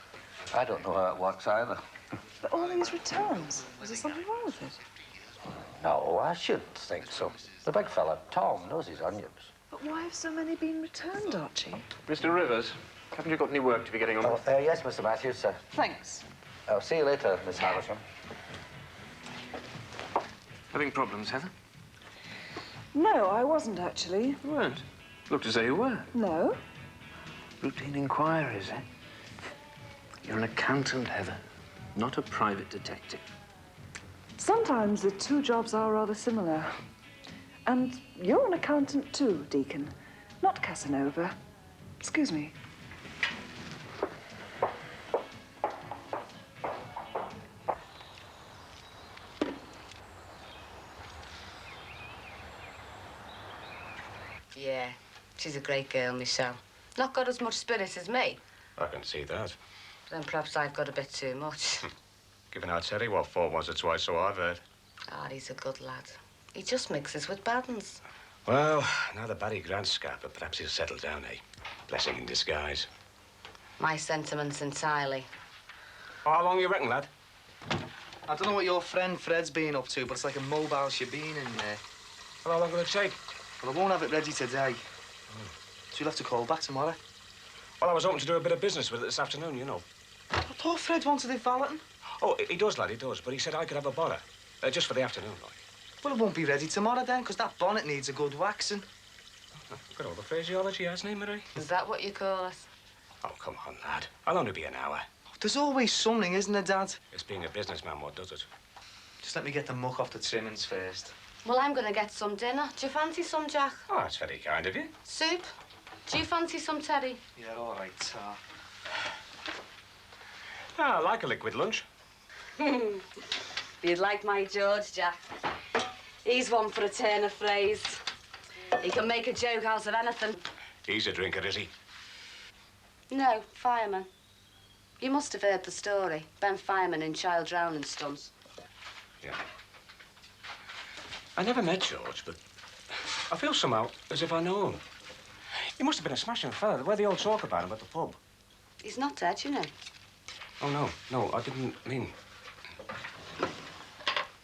I don't know how it works either. But all these returns, is there something wrong with it? No, I shouldn't think so. The big fella, Tom, knows his onions. But why have so many been returned, Archie? Mr. Rivers, haven't you got any work to be getting on with? Yes, Mr. Matthews, sir. Thanks. I'll see you later, Miss Havisham. Having problems, Heather? No, I wasn't, actually. You weren't. Looked as though you were. No? Routine inquiries, eh? You're an accountant, Heather, not a private detective. Sometimes the two jobs are rather similar. And you're an accountant too, Deacon. Not Casanova. Excuse me. Yeah, she's a great girl, Michelle. Not got as much spirit as me. I can see that. Then perhaps I've got a bit too much. Giving out Terry, what for once or twice, so I've heard. Ah, he's a good lad. He just mixes with bad uns. Well, now that Barry Grant's scuppered, perhaps he'll settle down, eh? Blessing in disguise. My sentiments entirely. Oh, how long you reckon, lad? I don't know what your friend Fred's been up to, but it's like a mobile shebeen in there. How long will it take? Well, I won't have it ready today. So you'll have to call back tomorrow. Well, I was hoping to do a bit of business with it this afternoon, you know. I thought Fred wanted it valeting. Oh, he does, lad, he does. But he said I could have a bother. Just for the afternoon, like. Well, it won't be ready tomorrow then, because that bonnet needs a good waxing. Got all the phraseology, hasn't he, Marie? Is that what you call us? Oh, come on, lad. I'll only be an hour. There's always something, isn't there, Dad? It's being a businessman what does it. Just let me get the muck off the trimmings first. Well, I'm going to get some dinner. Do you fancy some, Jack? Oh, that's very kind of you. Soup? Do you fancy some, Teddy? Yeah, all right, I like a liquid lunch. You'd like my George, Jack. He's one for a turn of phrase. He can make a joke out of anything. He's a drinker, is he? No, fireman. You must have heard the story. Ben Fireman in child drowning stunts. Yeah. I never met George, but I feel somehow as if I know him. He must have been a smashing fella, the way they all talk about him at the pub. He's not dead, you know. Oh, no, I didn't mean...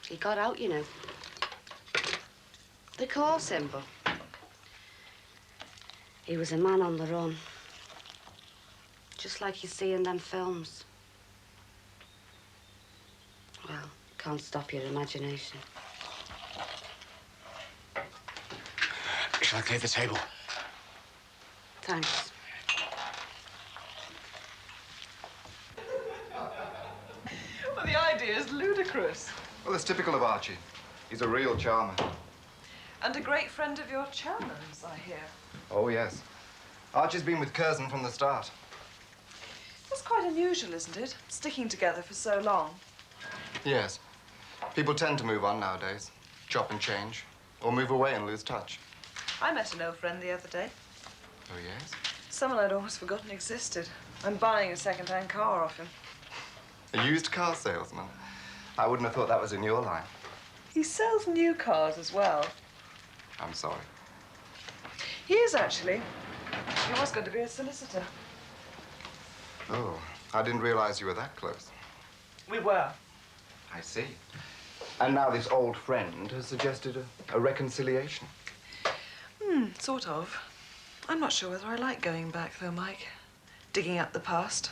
He got out, you know. They caught him, but... he was a man on the run. Just like you see in them films. Well, can't stop your imagination. Shall I clear the table? Thanks. Well, the idea is ludicrous. Well, it's typical of Archie. He's a real charmer. And a great friend of your chairman's, I hear. Oh, yes. Archie's been with Curzon from the start. That's quite unusual, isn't it? Sticking together for so long. Yes. People tend to move on nowadays. Chop and change. Or move away and lose touch. I met an old friend the other day. Oh, yes? Someone I'd almost forgotten existed. I'm buying a second-hand car off him. A used car salesman? I wouldn't have thought that was in your line. He sells new cars as well. I'm sorry. He is, actually. He was going to be a solicitor. Oh, I didn't realize you were that close. We were. I see. And now this old friend has suggested a reconciliation. Sort of. I'm not sure whether I like going back, though, Mike. Digging up the past.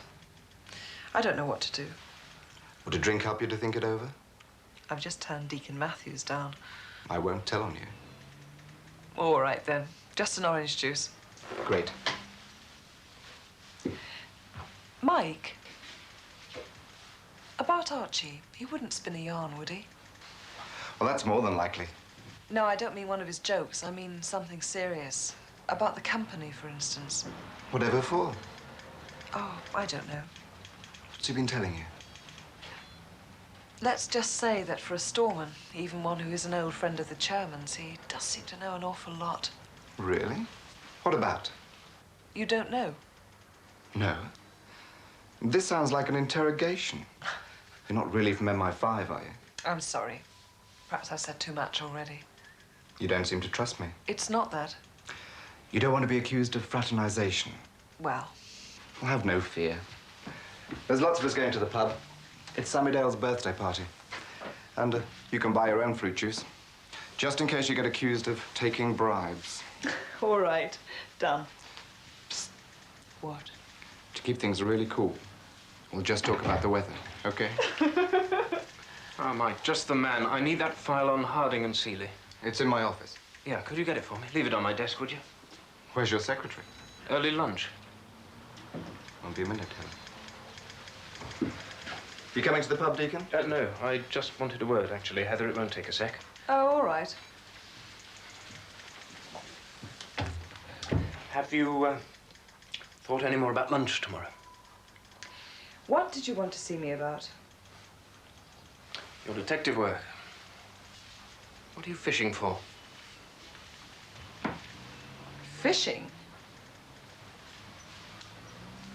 I don't know what to do. Would a drink help you to think it over? I've just turned Deacon Matthews down. I won't tell on you. All right, then. Just an orange juice. Great. Mike, about Archie, he wouldn't spin a yarn, would he? Well, that's more than likely. No, I don't mean one of his jokes. I mean something serious. About the company, for instance. Whatever for? Oh, I don't know. What's he been telling you? Let's just say that for a storeman, even one who is an old friend of the chairman's, he does seem to know an awful lot. Really? What about? You don't know? No. This sounds like an interrogation. You're not really from MI5, are you? I'm sorry. Perhaps I've said too much already. You don't seem to trust me. It's not that. You don't want to be accused of fraternization. Well, Well, have no fear. There's lots of us going to the pub. It's Sammy Dale's birthday party. And you can buy your own fruit juice. Just in case you get accused of taking bribes. all right. Done. Psst. What? To keep things really cool, we'll just talk about the weather, okay? Oh, Mike, just the man. I need that file on Harding and Seeley. It's in my office. Yeah, could you get it for me? Leave it on my desk, would you? Where's your secretary? Early lunch. Won't be a minute, Helen. You coming to the pub, Deacon? No, I just wanted a word, actually. Heather, it won't take a sec. Oh, all right. Have you, thought any more about lunch tomorrow? What did you want to see me about? Your detective work. What are you fishing for? Fishing?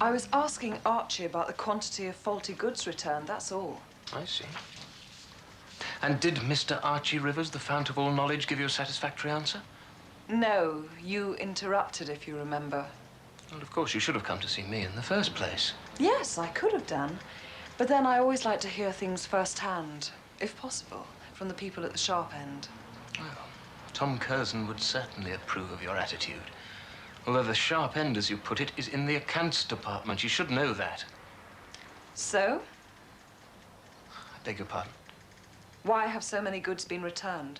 I was asking Archie about the quantity of faulty goods returned, that's all. I see. And did Mr. Archie Rivers, the fount of all knowledge, give you a satisfactory answer? No, you interrupted, if you remember. Well, of course, you should have come to see me in the first place. Yes, I could have done. But then I always like to hear things firsthand, if possible, from the people at the sharp end. Well, Tom Curzon would certainly approve of your attitude. Although the sharp end, as you put it, is in the accounts department. You should know that. So? I beg your pardon? Why have so many goods been returned?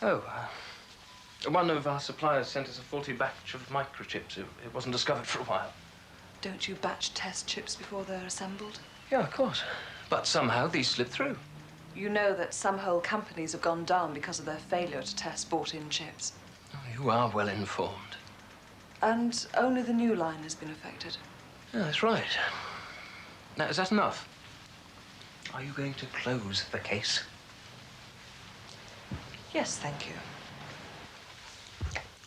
Oh, one of our suppliers sent us a faulty batch of microchips. It wasn't discovered for a while. Don't you batch test chips before they're assembled? Yeah, of course. But somehow these slipped through. You know that some whole companies have gone down because of their failure to test bought-in chips. Oh, you are well informed. And only the new line has been affected. Yeah, that's right. Now, is that enough? Are you going to close the case? Yes, thank you.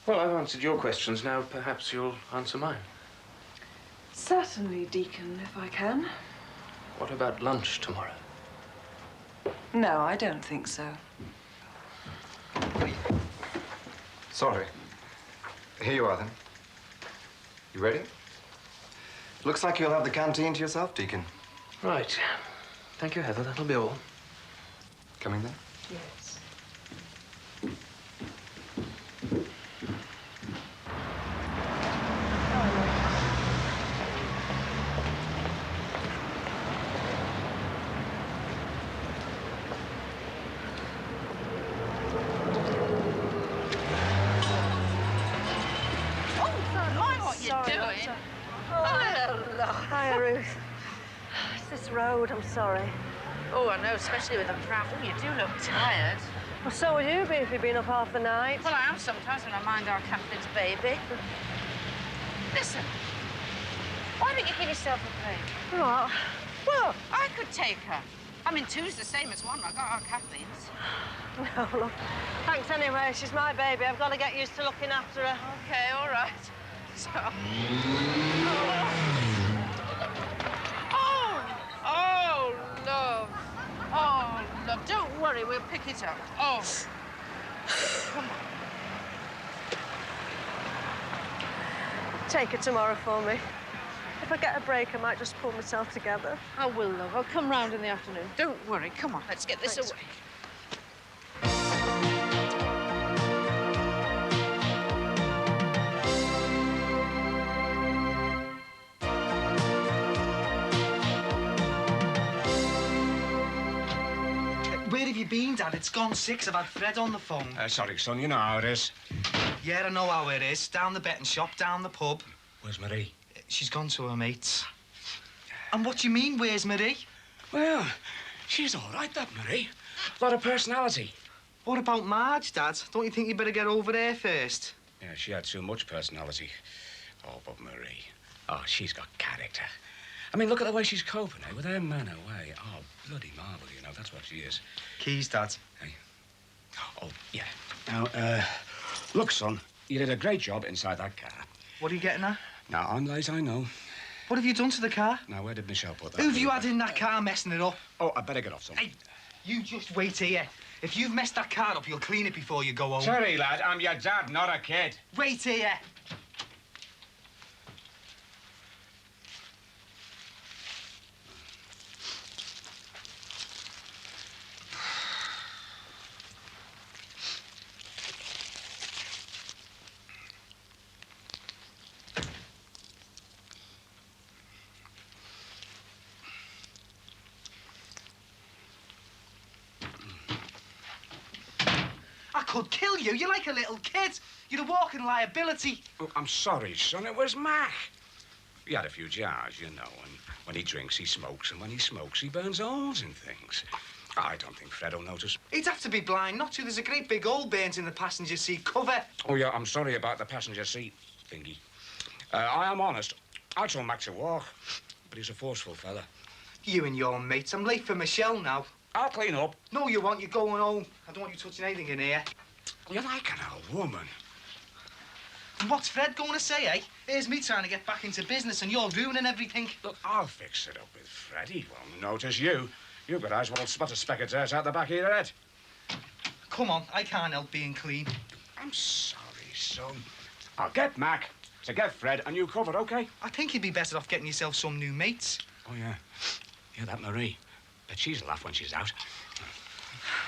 Well, I've answered your questions. Now, perhaps you'll answer mine. Certainly, Deacon, if I can. What about lunch tomorrow? No, I don't think so. Sorry. Here you are, then. You ready? Looks like you'll have the canteen to yourself, Deacon. Right. Thank you, Heather. That'll be all. Coming then? Yes. Hi, Ruth. It's this road, I'm sorry. Oh, I know, especially with a pram. Oh, you do look tired. Well, so would you be if you'd been up half the night. Well, I am sometimes when I mind our Catherine's baby. Listen, why don't you give yourself a break? What? Well, I could take her. I mean, two's the same as one. I got our Kathleen's. No, look. Thanks anyway. She's my baby. I've got to get used to looking after her. Okay, all right. So... Oh, love. Oh, love. Don't worry, we'll pick it up. Oh. Come on. Take her tomorrow for me. If I get a break, I might just pull myself together. I will, love. I'll come round in the afternoon. Don't worry. Come on, let's get this away. Where have you been, Dad? It's gone 6. I've had Fred on the phone. Sorry, son, you know how it is. Yeah, I know how it is. Down the betting shop, down the pub. Where's Marie? She's gone to her mates. And what do you mean, where's Marie? Well, she's all right, that Marie. A lot of personality. What about Marge, Dad? Don't you think you better get over there first? Yeah, she had too much personality. Oh, but Marie, oh, she's got character. I mean, look at the way she's coping, eh? With her man away. Oh, bloody marvel, you know. That's what she is. Keys, Dad. Hey. Oh, yeah. Now, look, son, you did a great job inside that car. What are you getting at? Now, I'm late, I know. What have you done to the car? Now, where did Michelle put that? Who've you had in that car messing it up? Oh, I better get off, son. Hey, you just wait here. If you've messed that car up, you'll clean it before you go home. Sorry, lad, I'm your dad, not a kid. Wait here. I could kill you. You're like a little kid. You're a walking liability. Oh, I'm sorry, son. It was Mac. He had a few jars, you know, and when he drinks, he smokes, and when he smokes, he burns holes in things. I don't think Fred will notice. He'd have to be blind not to. There's a great big hole burnt in the passenger seat cover. Oh, yeah, I'm sorry about the passenger seat thingy. I am honest. I told Mac to walk, but he's a forceful fella. You and your mates. I'm late for Michelle now. I'll clean up. No, you won't. You're going home. I don't want you touching anything in here. You're like an old woman. And what's Fred going to say, eh? Here's me trying to get back into business and you're ruining everything. Look, I'll fix it up with Fred. He won't notice you. You've got eyes won't spot a speck of dirt out the back of your head. Come on, I can't help being clean. I'm sorry, son. I'll get Mac to get Fred and you covered, OK? I think you'd be better off getting yourself some new mates. Oh, yeah. Yeah, that Marie. But she's a laugh when she's out.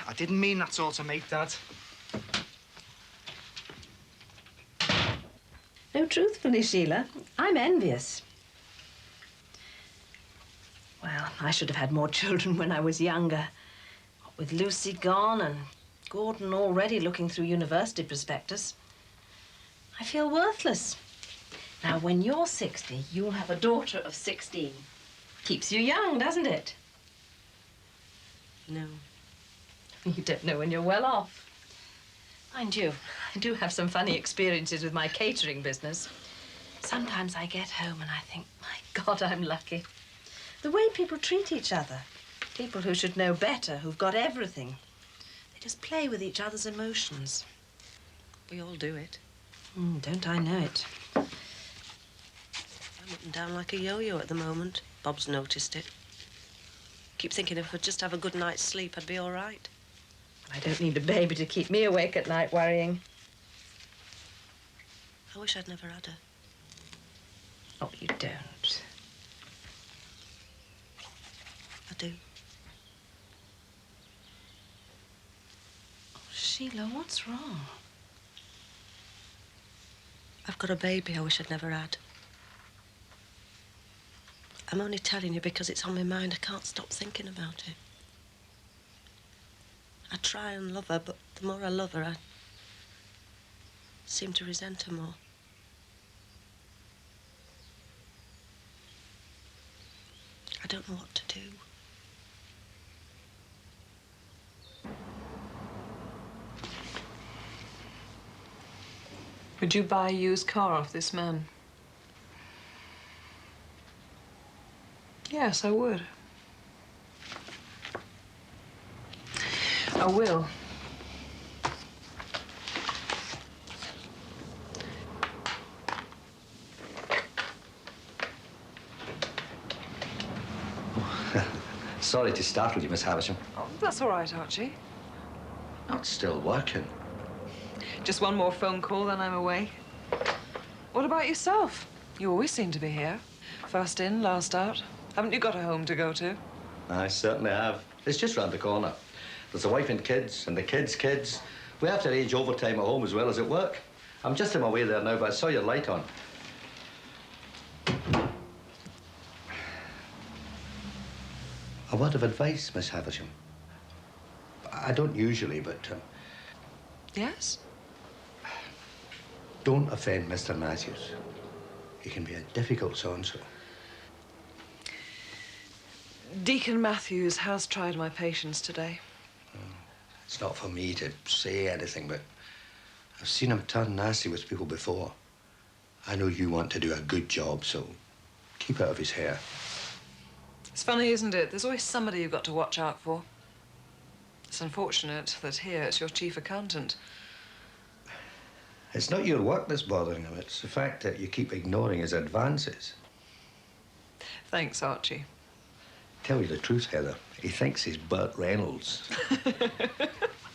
I didn't mean that sort of mate, Dad. No, truthfully, Sheila, I'm envious. Well, I should have had more children when I was younger. With Lucy gone and Gordon already looking through university prospectus, I feel worthless. Now, when you're 60, you'll have a daughter of 16. Keeps you young, doesn't it? No. You don't know when you're well off. Mind you, I do have some funny experiences with my catering business. Sometimes I get home and I think, my God, I'm lucky. The way people treat each other. People who should know better, who've got everything. They just play with each other's emotions. We all do it. Don't I know it? I'm up and down like a yo-yo at the moment. Bob's noticed it. Keep thinking if I'd just have a good night's sleep, I'd be all right. I don't need a baby to keep me awake at night worrying. I wish I'd never had her. Oh, you don't. I do. Oh, Sheila, what's wrong? I've got a baby I wish I'd never had. I'm only telling you because it's on my mind. I can't stop thinking about it. I try and love her, but the more I love her, I seem to resent her more. I don't know what to do. Would you buy a used car off this man? Yes, I would. I will. Sorry to startle you, Miss Havisham. Oh, that's all right, Archie. Not still working. Just one more phone call, then I'm away. What about yourself? You always seem to be here. First in, last out. Haven't you got a home to go to? I certainly have. It's just round the corner. There's a wife and kids, and the kids' kids. We have to arrange overtime at home as well as at work. I'm just on my way there now, but I saw your light on. A word of advice, Miss Havisham. I don't usually, but... Yes? Don't offend Mr. Matthews. He can be a difficult so-and-so. Deacon Matthews has tried my patience today. It's not for me to say anything, but I've seen him turn nasty with people before. I know you want to do a good job, so keep out of his hair. It's funny, isn't it? There's always somebody you've got to watch out for. It's unfortunate that here it's your chief accountant. It's not your work that's bothering him. It's the fact that you keep ignoring his advances. Thanks, Archie. Tell you the truth, Heather. He thinks he's Burt Reynolds.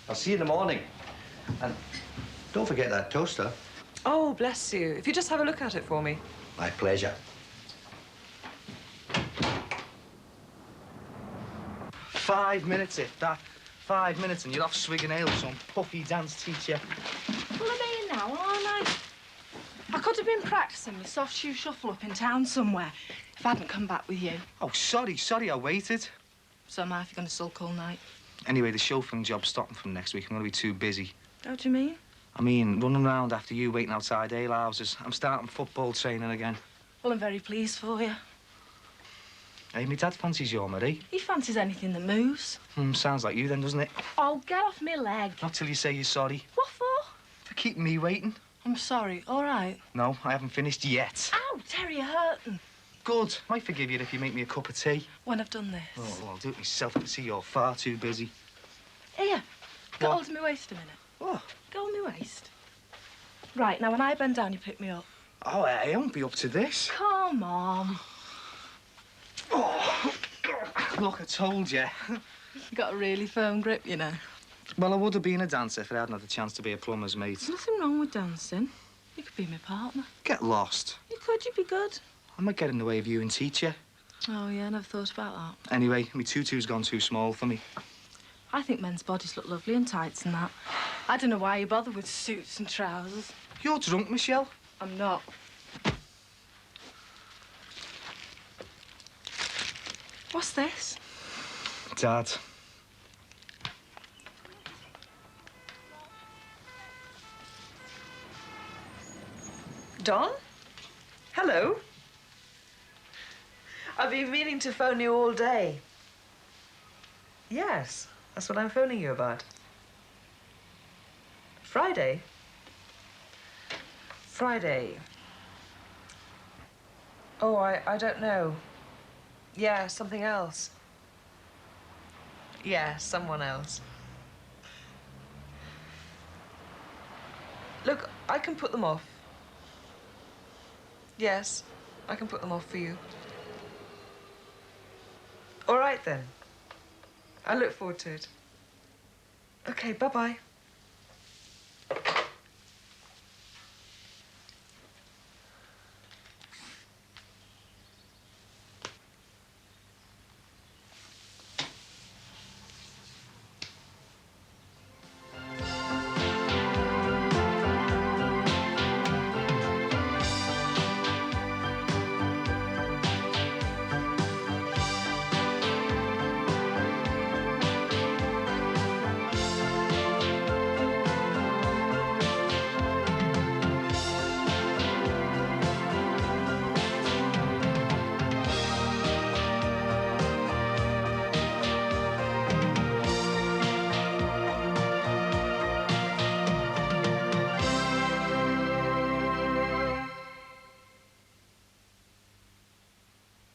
I'll see you in the morning. And don't forget that toaster. Oh, bless you. If you just have a look at it for me. My pleasure. 5 minutes, if that. 5 minutes and you're off swigging ale with some puffy dance teacher. Well, I'm here now, aren't I? I could have been practicing my soft shoe shuffle up in town somewhere if I hadn't come back with you. Oh, sorry, I waited. So am I, if you're going to sulk all night. Anyway, the chauffeuring job's stopping from next week. I'm going to be too busy. How do you mean? I mean, running around after you, waiting outside alehouses. I'm starting football training again. Well, I'm very pleased for you. Hey, my dad fancies you, Marie. He fancies anything that moves. Sounds like you then, doesn't it? Oh, get off me leg. Not till you say you're sorry. What for? For keeping me waiting. I'm sorry, all right. No, I haven't finished yet. Ow, Terry, you're hurting. Good. Might forgive you if you make me a cup of tea. When I've done this. Oh, well, I'll do it myself. I can see you're far too busy. Here, get What? hold of my waist a minute. What? Go on my waist. Right, now when I bend down, you pick me up. Oh, I won't be up to this. Come on. Oh, look, I told you. You got a really firm grip, you know. Well, I would have been a dancer if I hadn't had the chance to be a plumber's mate. There's nothing wrong with dancing. You could be my partner. Get lost. You could, you'd be good. I might get in the way of you and teach you. Oh, yeah, I never thought about that. Anyway, my tutu's gone too small for me. I think men's bodies look lovely in tights and that. I don't know why you bother with suits and trousers. You're drunk, Michelle. I'm not. What's this? Dad. Don? Hello? I've been meaning to phone you all day. Yes, that's what I'm phoning you about. Friday? Friday. Oh, I don't know. Yeah, something else. Yeah, someone else. Look, I can put them off. Yes, I can put them off for you. All right, then. I look forward to it. Okay, bye-bye.